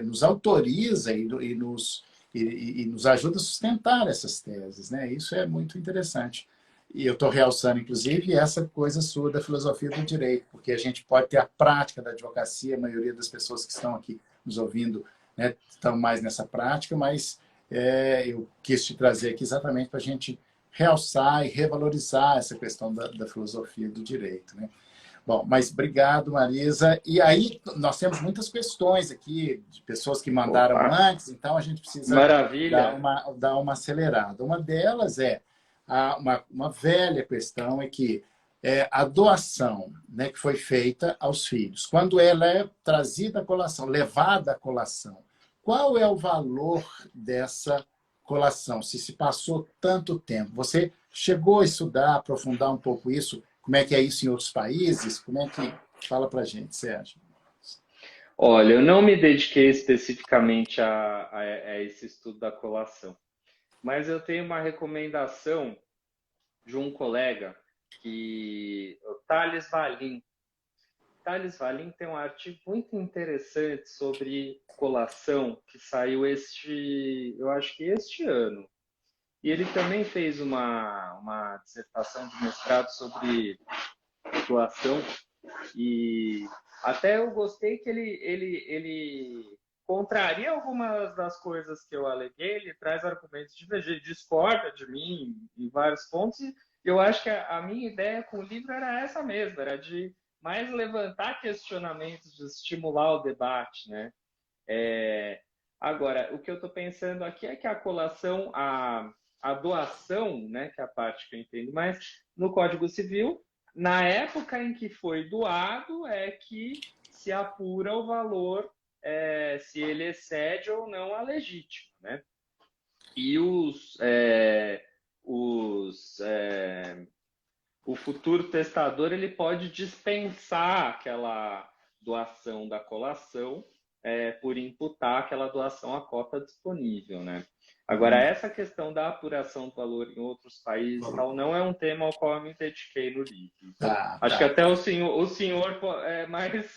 nos autoriza e nos ajuda a sustentar essas teses. Né? Isso é muito interessante. E eu estou realçando, inclusive, essa coisa sua da filosofia do direito, porque a gente pode ter a prática da advocacia, a maioria das pessoas que estão aqui nos ouvindo, né, estão mais nessa prática, mas eu quis te trazer aqui exatamente para a gente realçar e revalorizar essa questão da filosofia do direito. Né? Bom, mas obrigado, Marisa. E aí, nós temos muitas questões aqui, de pessoas que mandaram Opa, antes, então a gente precisa maravilha! dar uma acelerada. Uma delas é uma velha questão, é que a doação, né, que foi feita aos filhos, quando ela é trazida à colação, levada à colação, qual é o valor dessa colação, se passou tanto tempo? Você chegou a estudar, aprofundar um pouco isso? Como é que é isso em outros países? Como é que... Fala para a gente, Sérgio. Olha, eu não me dediquei especificamente a esse estudo da colação, mas eu tenho uma recomendação de um colega o Thales Valim. Thales Valim tem um artigo muito interessante sobre colação que saiu eu acho que este ano. E ele também fez uma dissertação de mestrado sobre doação e até eu gostei que ele contraria algumas das coisas que eu aleguei, ele traz argumentos divergentes, discorda de mim em vários pontos, e eu acho que a minha ideia com o livro era essa mesma, era de mais levantar questionamentos, de estimular o debate, né? Agora, o que eu estou pensando aqui é que a colação, a doação, né, que é a parte que eu entendo mais, no Código Civil, na época em que foi doado, é que se apura o valor, se ele excede ou não a legítima, né? E o futuro testador ele pode dispensar aquela doação da colação por imputar aquela doação à cota disponível, né? Agora, essa questão da apuração do valor em outros países tal, não é um tema ao qual eu me dediquei no livro. Então, Tá, acho que tá. até o senhor é mais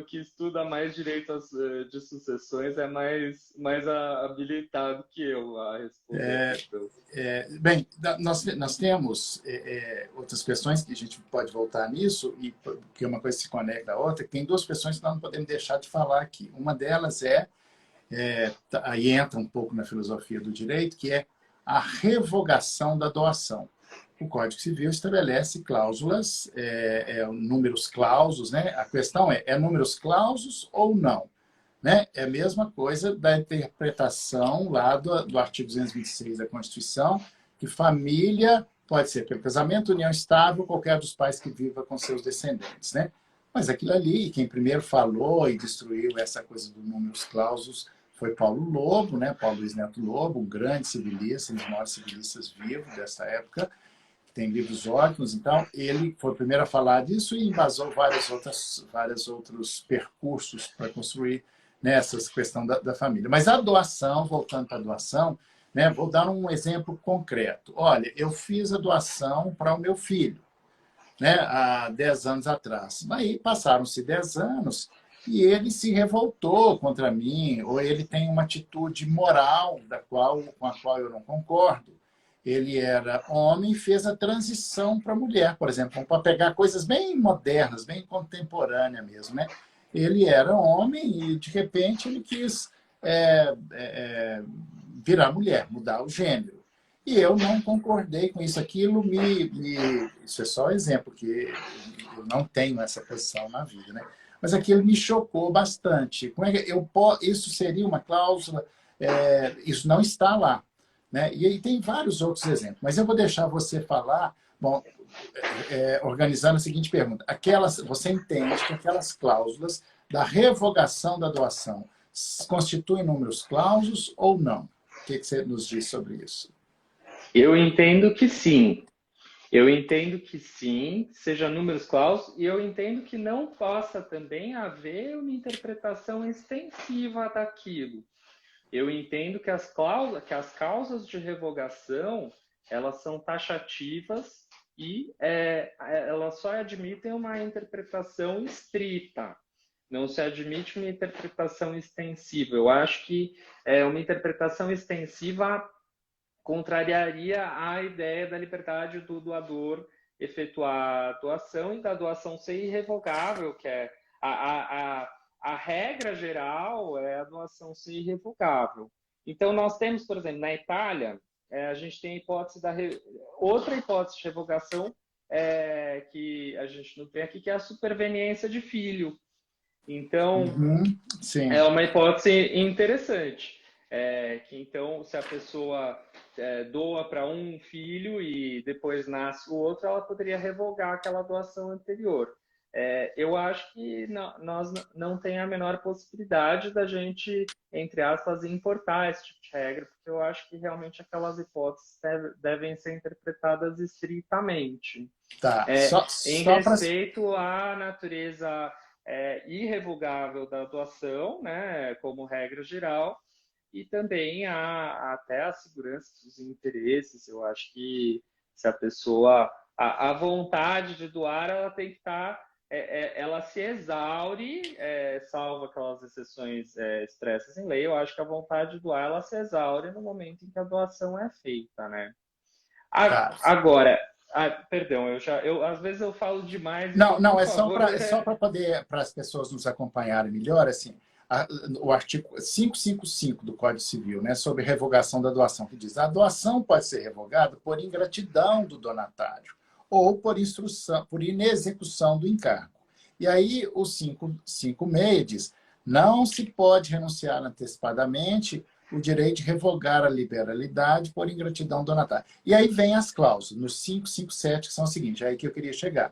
que estuda mais direitos de sucessões é mais habilitado que eu a responder a questão. Bem, nós temos outras questões que a gente pode voltar nisso, e porque uma coisa se conecta à outra, que tem duas questões que nós não podemos deixar de falar aqui. Uma delas aí entra um pouco na filosofia do direito, que é a revogação da doação. O Código Civil estabelece cláusulas, números clausos, né? A questão é números clausos ou não? Né? É a mesma coisa da interpretação lá do artigo 226 da Constituição, que família pode ser pelo casamento, união estável, qualquer dos pais que viva com seus descendentes. Né? Mas aquilo ali, quem primeiro falou e destruiu essa coisa dos números clausos foi Paulo Lobo, né? Paulo Luiz Neto Lobo, um grande civilista, um dos maiores civilistas vivos dessa época, que tem livros ótimos. Então, ele foi o primeiro a falar disso e embasou vários outros percursos para construir nessa questão da família. Mas a doação, voltando para a doação, né, vou dar um exemplo concreto. Olha, eu fiz a doação para o meu filho, né, há 10 anos atrás. Aí passaram-se 10 anos e ele se revoltou contra mim, ou ele tem uma atitude moral com a qual eu não concordo. Ele era homem e fez a transição para mulher, por exemplo, para pegar coisas bem modernas, bem contemporâneas mesmo, né? Ele era homem e, de repente, ele quis virar mulher, mudar o gênero. E eu não concordei com isso. Isso é só um exemplo, que eu não tenho essa posição na vida, né? Mas aquilo me chocou bastante. Como é que isso seria uma cláusula? Isso não está lá, né? E aí tem vários outros exemplos. Mas eu vou deixar você falar, bom, organizando a seguinte pergunta. Você entende que aquelas cláusulas da revogação da doação constituem números clausos ou não? O que você nos diz sobre isso? Eu entendo que sim. Eu entendo que sim, seja números clausos, e eu entendo que não possa também haver uma interpretação extensiva daquilo. Eu entendo que as causas de revogação, elas são taxativas e elas só admitem uma interpretação estrita. Não se admite uma interpretação extensiva. Eu acho que uma interpretação extensiva contrariaria a ideia da liberdade do doador efetuar a doação e da doação ser irrevogável, que é a regra geral é a doação ser irrevogável. Então, nós temos, por exemplo, na Itália, a gente tem a hipótese outra hipótese de revogação que a gente não tem aqui, que é a superveniência de filho. Então, sim. é uma hipótese interessante. Então, se a pessoa doa para um filho e depois nasce o outro, ela poderia revogar aquela doação anterior. Eu acho que nós não tem a menor possibilidade da gente, entre aspas, importar esse tipo de regra, porque eu acho que realmente aquelas hipóteses devem ser interpretadas estritamente. Tá. Em respeito à natureza irrevogável da doação, né, como regra geral, e também até a segurança dos interesses. Eu acho que se a pessoa... A vontade de doar, ela tem que estar... ela se exaure, salvo aquelas exceções expressas em lei. Eu acho que a vontade de doar, ela se exaure no momento em que a doação é feita, né? Agora... perdão, às vezes eu falo demais. Não, então, não, é só para poder, para as pessoas nos acompanharem melhor, assim, o artigo 555 do Código Civil, né, sobre revogação da doação, que diz: a doação pode ser revogada por ingratidão do donatário ou por inexecução do encargo. E aí o 556 diz: não se pode renunciar antecipadamente o direito de revogar a liberalidade por ingratidão donatária. E aí vem as cláusulas, no 557, que são as seguintes, é aí que eu queria chegar.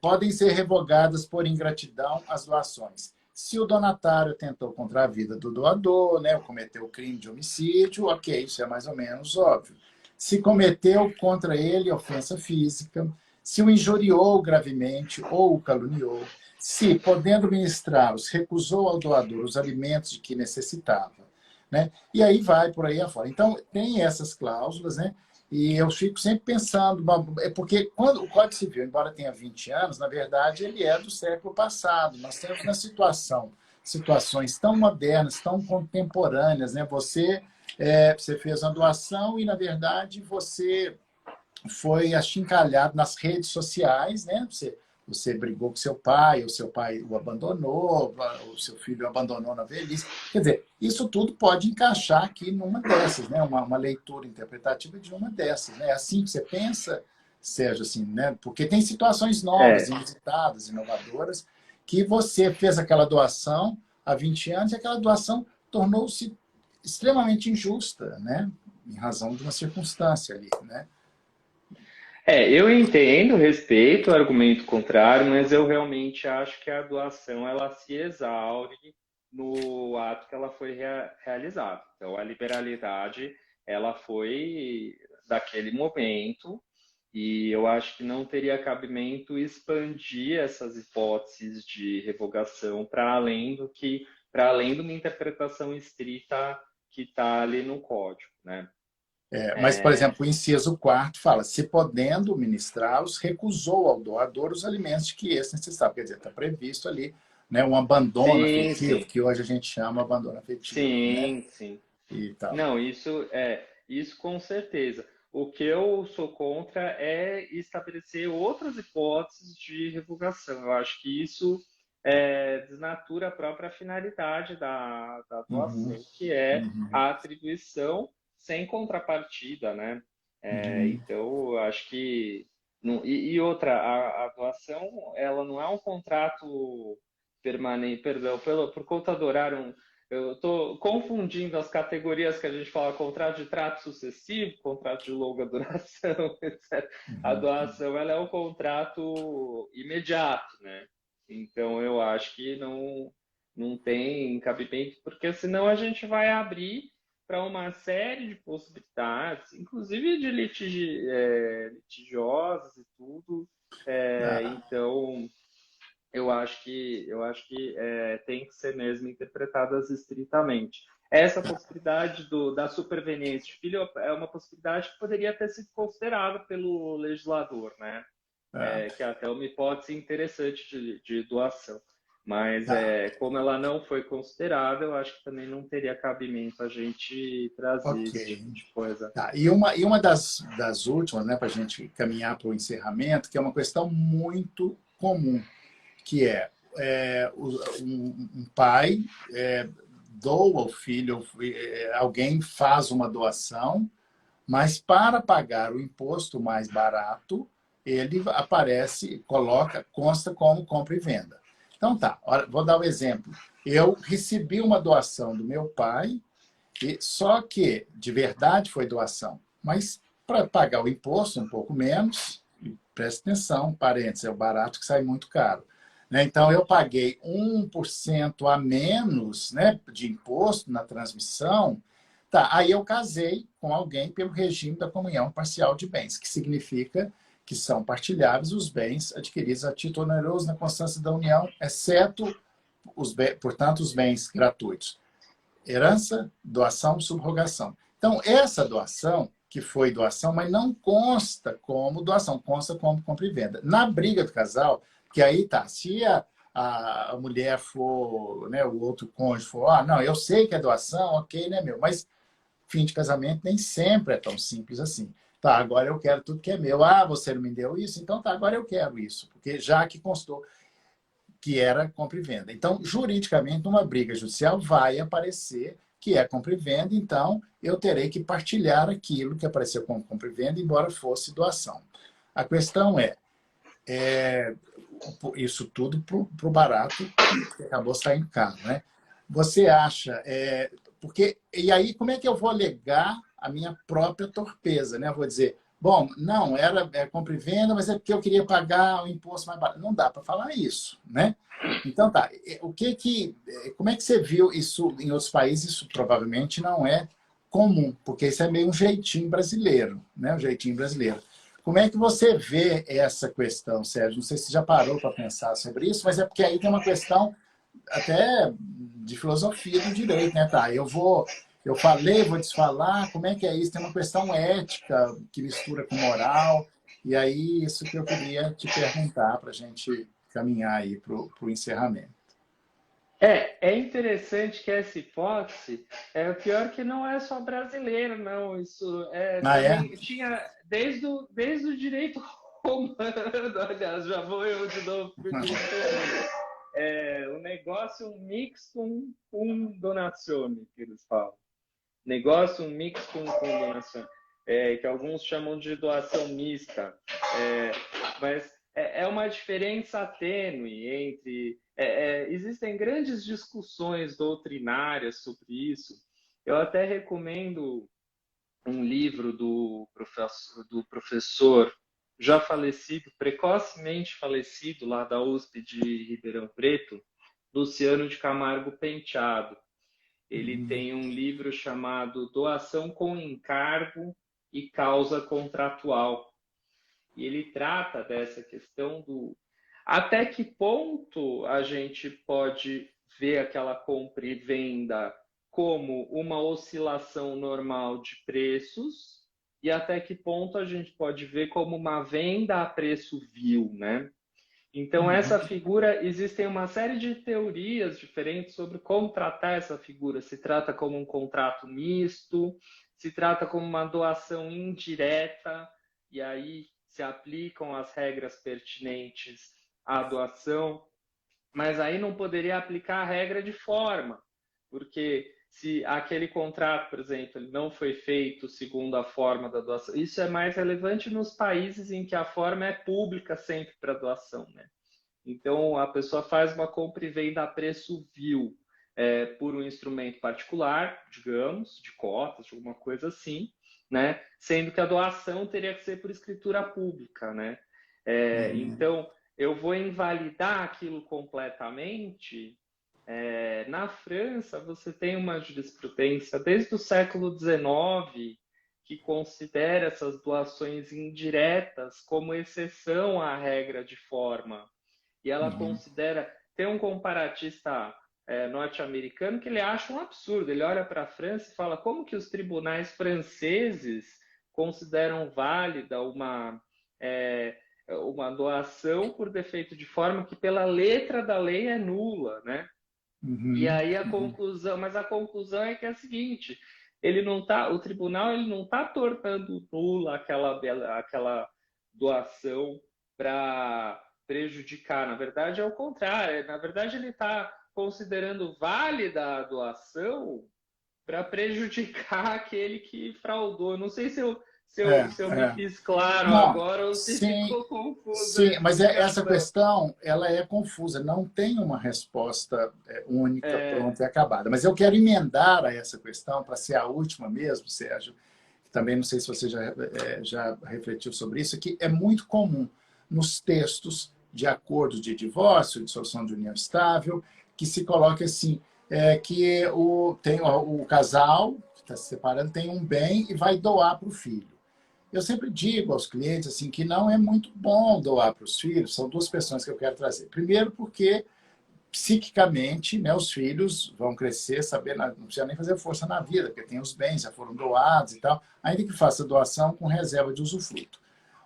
Podem ser revogadas por ingratidão as doações. Se o donatário tentou contra a vida do doador, né, cometeu crime de homicídio, ok, isso é mais ou menos óbvio. Se cometeu contra ele ofensa física, se o injuriou gravemente ou o caluniou, se, podendo ministrá-los, recusou ao doador os alimentos de que necessitava, né? E aí vai por aí afora. Então, tem essas cláusulas, né? E eu fico sempre pensando, porque quando o Código Civil, embora tenha 20 anos, na verdade, ele é do século passado. Nós temos situações tão modernas, tão contemporâneas, né? Você fez uma doação e, na verdade, você foi achincalhado nas redes sociais, né? Você brigou com seu pai, ou seu pai o abandonou, o seu filho o abandonou na velhice. Quer dizer, isso tudo pode encaixar aqui numa dessas, né? Uma leitura interpretativa de uma dessas. Né? É assim que você pensa, Sérgio, assim, né? Porque tem situações novas, inusitadas, inovadoras, que você fez aquela doação há 20 anos e aquela doação tornou-se extremamente injusta, né? Em razão de uma circunstância ali, né? Eu entendo, respeito o argumento contrário, mas eu realmente acho que a doação ela se exaure no ato que ela foi realizada. Então, a liberalidade ela foi daquele momento e eu acho que não teria cabimento expandir essas hipóteses de revogação para além de uma interpretação estrita que está ali no código, né? Mas, por exemplo, o inciso 4 fala: se podendo ministrá-los, recusou ao doador os alimentos que esse necessitava. Quer dizer, está previsto ali né? Um abandono Sim, afetivo, sim. que hoje a gente chama abandono afetivo, né? Sim, sim. E tal. Não, isso com certeza. O que eu sou contra é estabelecer outras hipóteses de revogação. Eu acho que isso desnatura a própria finalidade da Uhum, doação, que é uhum, a atribuição sem contrapartida, né? uhum. Então, eu acho que e outra, a doação, ela não é um contrato permanente, perdão, por conta do horário. Eu estou confundindo as categorias que a gente fala, contrato de trato sucessivo, contrato de longa duração, etc. A Uhum. doação, ela é um contrato imediato, né? Então, eu acho que não tem cabimento, porque senão a gente vai abrir para uma série de possibilidades, inclusive de litigiosas e tudo. Ah, Então, eu acho que tem que ser mesmo interpretadas estritamente. Essa tá. possibilidade da superveniência de filho é uma possibilidade que poderia ter sido considerada pelo legislador, né? Ah, Que é até uma hipótese interessante de doação. Mas tá. como ela não foi considerada, eu acho que também não teria cabimento a gente trazer Ok. esse tipo de coisa. Tá. E uma das últimas, né, para a gente caminhar para o encerramento, que é uma questão muito comum, que um pai doa o filho, alguém faz uma doação, mas para pagar o imposto mais barato, ele aparece, coloca, consta como compra e venda. Então tá, vou dar um exemplo. Eu recebi uma doação do meu pai, só que de verdade foi doação, mas para pagar o imposto um pouco menos, e presta atenção, parênteses, é o barato que sai muito caro. Né? Então, eu paguei 1% a menos, né, de imposto na transmissão. Tá, aí eu casei com alguém pelo regime da comunhão parcial de bens, que significa que são partilháveis os bens adquiridos a título oneroso na constância da união, exceto portanto, os bens gratuitos. Herança, doação, subrogação. Então, essa doação, que foi doação, mas não consta como doação, consta como compra e venda. Na briga do casal, que aí tá, se a mulher for, né, o outro cônjuge for, não, eu sei que é doação, ok, né, meu, mas fim de casamento nem sempre é tão simples assim. Tá, agora eu quero tudo que é meu. Ah, você não me deu isso? Então tá, agora eu quero isso, porque já que constou que era compra e venda. Então, juridicamente, numa briga judicial, vai aparecer que é compra e venda, então eu terei que partilhar aquilo que apareceu como compra e venda, embora fosse doação. A questão é isso tudo para o barato, que acabou saindo caro, né? Você acha, porque, e aí como é que eu vou alegar a minha própria torpeza, né? Eu vou dizer, bom, não, era compra e venda, mas é porque eu queria pagar o imposto mais barato. Não dá para falar isso, né? Então tá, como é que você viu isso em outros países? Isso provavelmente não é comum, porque isso é meio um jeitinho brasileiro, né? Um jeitinho brasileiro. Como é que você vê essa questão, Sérgio? Não sei se você já parou para pensar sobre isso, mas é porque aí tem uma questão até de filosofia do direito, né? Tá, eu falei, vou desfalar, como é que é isso? Tem uma questão ética que mistura com moral, e aí isso que eu queria te perguntar para a gente caminhar aí para o encerramento. É interessante que essa hipótese é o pior que não é só brasileiro, não. Isso Ah, é? também tinha desde o direito romano, aliás, já vou eu de novo para o direito romano. O negócio um mixtum cum donatione, que eles falam. Negócio um mixtum cum donatione, que alguns chamam de doação mista. Mas é uma diferença tênue entre. Existem grandes discussões doutrinárias sobre isso. Eu até recomendo um livro do professor já falecido, precocemente falecido, lá da USP de Ribeirão Preto, Luciano de Camargo Penteado. Ele Uhum. tem um livro chamado Doação com Encargo e Causa Contratual. E ele trata dessa questão do até que ponto a gente pode ver aquela compra e venda como uma oscilação normal de preços e até que ponto a gente pode ver como uma venda a preço vil, né? Então, essa figura, existem uma série de teorias diferentes sobre como tratar essa figura. Se trata como um contrato misto, se trata como uma doação indireta, e aí se aplicam as regras pertinentes à doação, mas aí não poderia aplicar a regra de forma, porque se aquele contrato, por exemplo, ele não foi feito segundo a forma da doação, isso é mais relevante nos países em que a forma é pública sempre para doação, né? Então, a pessoa faz uma compra e venda a preço vil por um instrumento particular, digamos, de cotas, de alguma coisa assim, né? Sendo que a doação teria que ser por escritura pública, né? Então, eu vou invalidar aquilo completamente. Na França, você tem uma jurisprudência desde o século XIX que considera essas doações indiretas como exceção à regra de forma. E ela considera, tem um comparatista norte-americano que ele acha um absurdo. Ele olha para a França e fala como que os tribunais franceses consideram válida uma doação por defeito de forma que pela letra da lei é nula, né? E aí a conclusão, mas a conclusão é que é a seguinte: ele não tá, o tribunal ele não está tornando nula aquela doação para prejudicar. Na verdade é o contrário. Na verdade ele está considerando válida a doação para prejudicar aquele que fraudou. Não sei se eu me fiz claro Não, agora ou se sim, ficou confusa a sim, mas essa explicação. questão ela é confusa, não tem uma resposta única, É, pronta e acabada. Mas eu quero emendar a essa questão para ser a última mesmo, Sérgio. Também não sei se você já refletiu sobre isso, que é muito comum nos textos de acordo de divórcio, de solução de união estável, que se coloque assim, que o casal que está se separando tem um bem e vai doar para o filho. Eu sempre digo aos clientes assim que não é muito bom doar para os filhos. São duas questões que eu quero trazer. Primeiro, porque psiquicamente, né, os filhos vão crescer, saber, não precisa nem fazer força na vida, porque tem os bens, já foram doados e tal, ainda que faça doação com reserva de usufruto,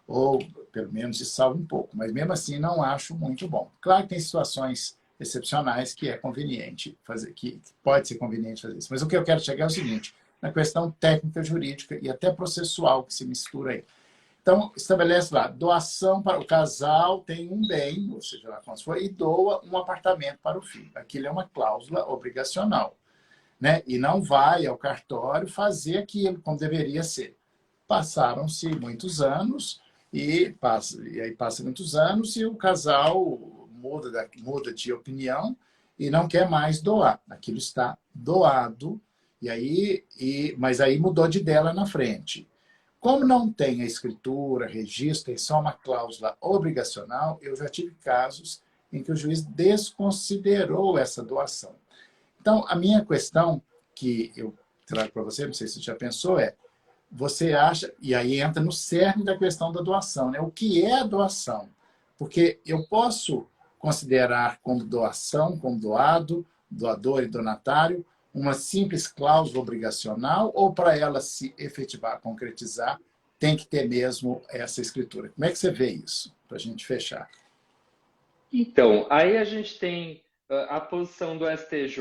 ou pelo menos se salve um pouco, mas mesmo assim não acho muito bom. Claro que tem situações excepcionais que é conveniente fazer, que pode ser conveniente fazer isso, mas o que eu quero chegar é o seguinte, na questão técnica, jurídica e até processual que se mistura aí. Então, estabelece lá, doação para o casal tem um bem, ou seja, lá quanto for, e doa um apartamento para o filho. Aquilo é uma cláusula obrigacional, né? E não vai ao cartório fazer aquilo como deveria ser. Passaram-se muitos anos e aí passa muitos anos e o casal muda de opinião e não quer mais doar. Aquilo está doado mas aí mudou de dela na frente. Como não tem a escritura, registro, tem só uma cláusula obrigacional, eu já tive casos em que o juiz desconsiderou essa doação. Então, a minha questão que eu trago para você, não sei se você já pensou, você acha, e aí entra no cerne da questão da doação, né? O que é a doação? Porque eu posso considerar como doação, como doado, doador e donatário, uma simples cláusula obrigacional, ou para ela se efetivar, concretizar, tem que ter mesmo essa escritura? Como é que você vê isso, para a gente fechar? Então, aí a gente tem a posição do STJ,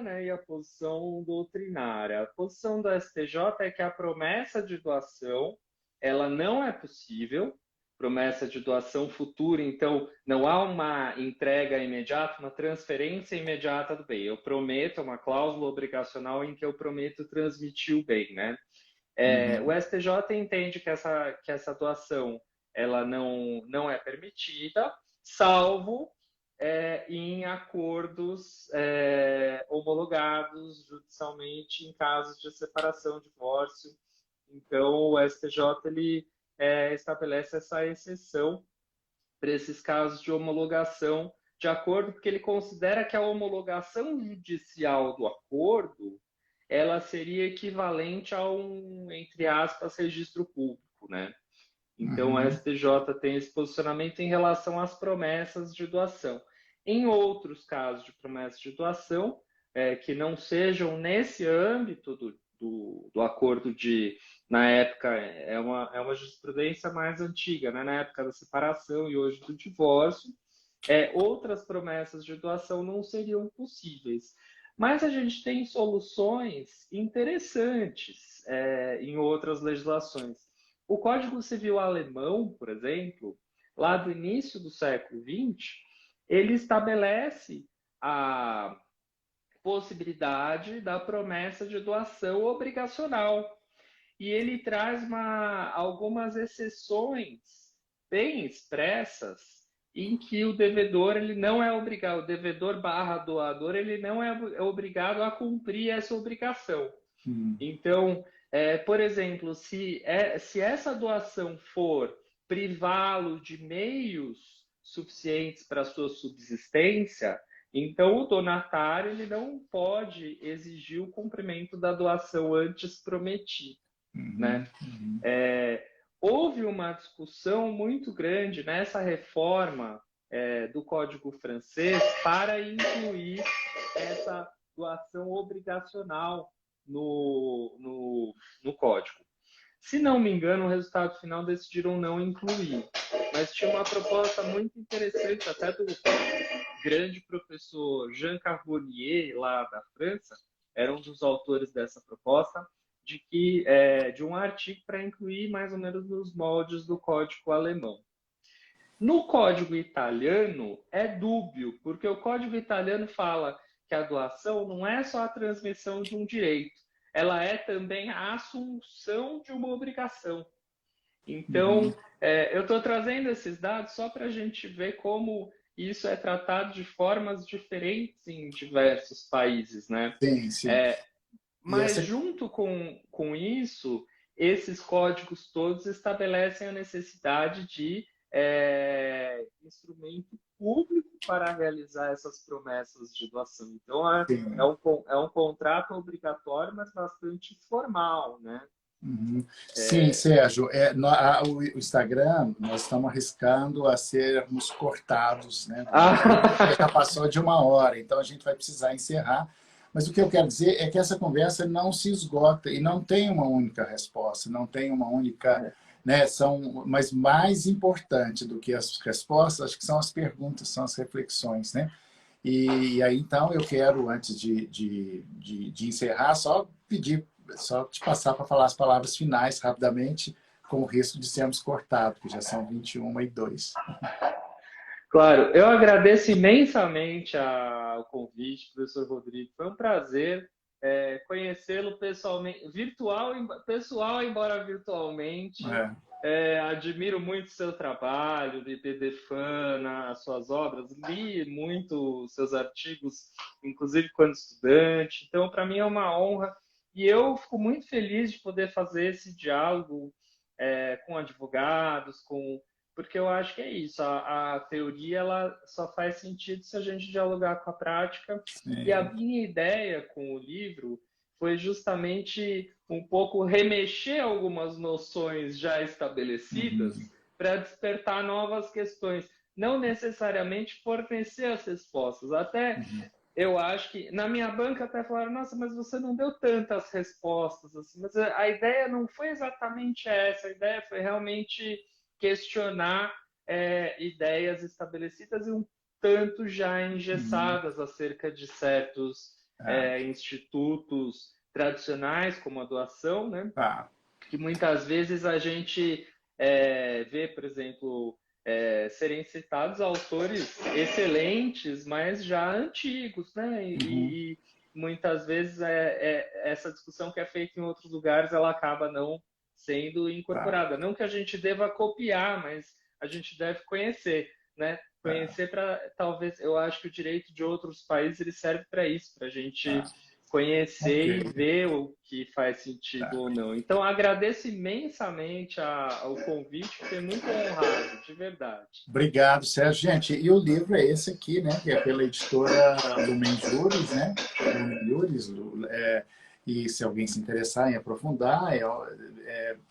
né, e a posição doutrinária. A posição do STJ é que a promessa de doação, ela não é possível, promessa de doação futura, então não há uma entrega imediata, uma transferência imediata do bem. Eu prometo, uma cláusula obrigacional em que eu prometo transmitir o bem, né? O STJ entende que essa doação ela não é permitida, salvo em acordos homologados judicialmente em casos de separação, divórcio. Então, o STJ ele estabelece essa exceção para esses casos de homologação de acordo, porque ele considera que a homologação judicial do acordo ela seria equivalente a um, entre aspas, registro público, né? Então, o STJ tem esse posicionamento em relação às promessas de doação. Em outros casos de promessas de doação, que não sejam nesse âmbito do acordo na época, é uma jurisprudência mais antiga, né? Na época da separação e hoje do divórcio, outras promessas de doação não seriam possíveis. Mas a gente tem soluções interessantes em outras legislações. O Código Civil alemão, por exemplo, lá do início do século XX, ele estabelece a possibilidade da promessa de doação obrigacional. E ele traz algumas exceções bem expressas em que o devedor ele não é obrigado, o devedor barra doador, ele não é obrigado a cumprir essa obrigação. Então, por exemplo, se essa doação for privá-lo de meios suficientes para a sua subsistência, então o donatário ele não pode exigir o cumprimento da doação antes prometida. Né? Houve uma discussão muito grande nessa reforma do Código francês para incluir essa doação obrigacional no Código. Se não me engano, o resultado final decidiram não incluir, mas tinha uma proposta muito interessante até do grande professor Jean Carbonnier, lá da França, era um dos autores dessa proposta, de um artigo para incluir mais ou menos nos moldes do Código alemão. No Código italiano é dúbio, porque o Código italiano fala que a doação não é só a transmissão de um direito, ela é também a assunção de uma obrigação. Então, eu estou trazendo esses dados só para a gente ver como isso é tratado de formas diferentes em diversos países, né? Sim, sim. Mas junto com isso, esses códigos todos estabelecem a necessidade de instrumento público para realizar essas promessas de doação. Então, é um contrato obrigatório, mas bastante formal, né? Sim, Sérgio, o Instagram, nós estamos arriscando a sermos cortados, né? Já passou de 1 hora, então a gente vai precisar encerrar. Mas o que eu quero dizer é que essa conversa não se esgota e não tem uma única resposta, não tem uma única... Né? Mas mais importante do que as respostas, acho que são as perguntas, são as reflexões, né? E aí, então, eu quero, antes de encerrar, só te passar para falar as palavras finais rapidamente, com o risco de sermos cortados, porque já são 21h02. Claro, eu agradeço imensamente o convite, professor Rodrigo. Foi um prazer conhecê-lo pessoalmente, pessoal, embora virtualmente. Admiro muito o seu trabalho, de IPDFAN, as suas obras. Li muito os seus artigos, inclusive quando estudante. Então, para mim é uma honra. E eu fico muito feliz de poder fazer esse diálogo com advogados, porque eu acho que é isso, a teoria ela só faz sentido se a gente dialogar com a prática. Sim. E a minha ideia com o livro foi justamente um pouco remexer algumas noções já estabelecidas para despertar novas questões, não necessariamente fornecer as respostas. Até eu acho que na minha banca até falaram, nossa, mas você não deu tantas respostas assim. Mas a ideia não foi exatamente essa, a ideia foi realmente questionar ideias estabelecidas e um tanto já engessadas acerca de certos institutos tradicionais, como a doação, né? Que muitas vezes a gente vê, por exemplo, serem citados autores excelentes, mas já antigos, né? E muitas vezes essa discussão que é feita em outros lugares, ela acaba não sendo incorporada. Não que a gente deva copiar, mas a gente deve conhecer, né? Conhecer para, talvez, eu acho que o direito de outros países ele serve para isso, para a gente conhecer e ver o que faz sentido ou não. Então, agradeço imensamente o convite, fiquei muito honrado, de verdade. Obrigado, Sérgio. Gente, e o livro é esse aqui, né? Que é pela editora Lumen Juris, né? Lumen Juris, e se alguém se interessar em aprofundar,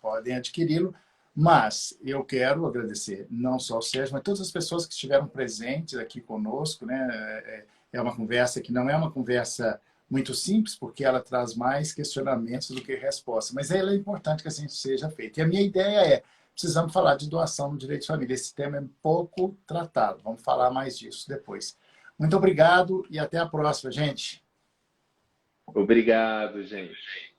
podem adquiri-lo. Mas eu quero agradecer não só ao Sérgio, mas todas as pessoas que estiveram presentes aqui conosco, né? É uma conversa que não é uma conversa muito simples, porque ela traz mais questionamentos do que respostas, mas ela é importante que assim seja feita. E a minha ideia é precisamos falar de doação no direito de família. Esse tema é pouco tratado. Vamos falar mais disso depois. Muito obrigado e até a próxima, gente. Obrigado, gente.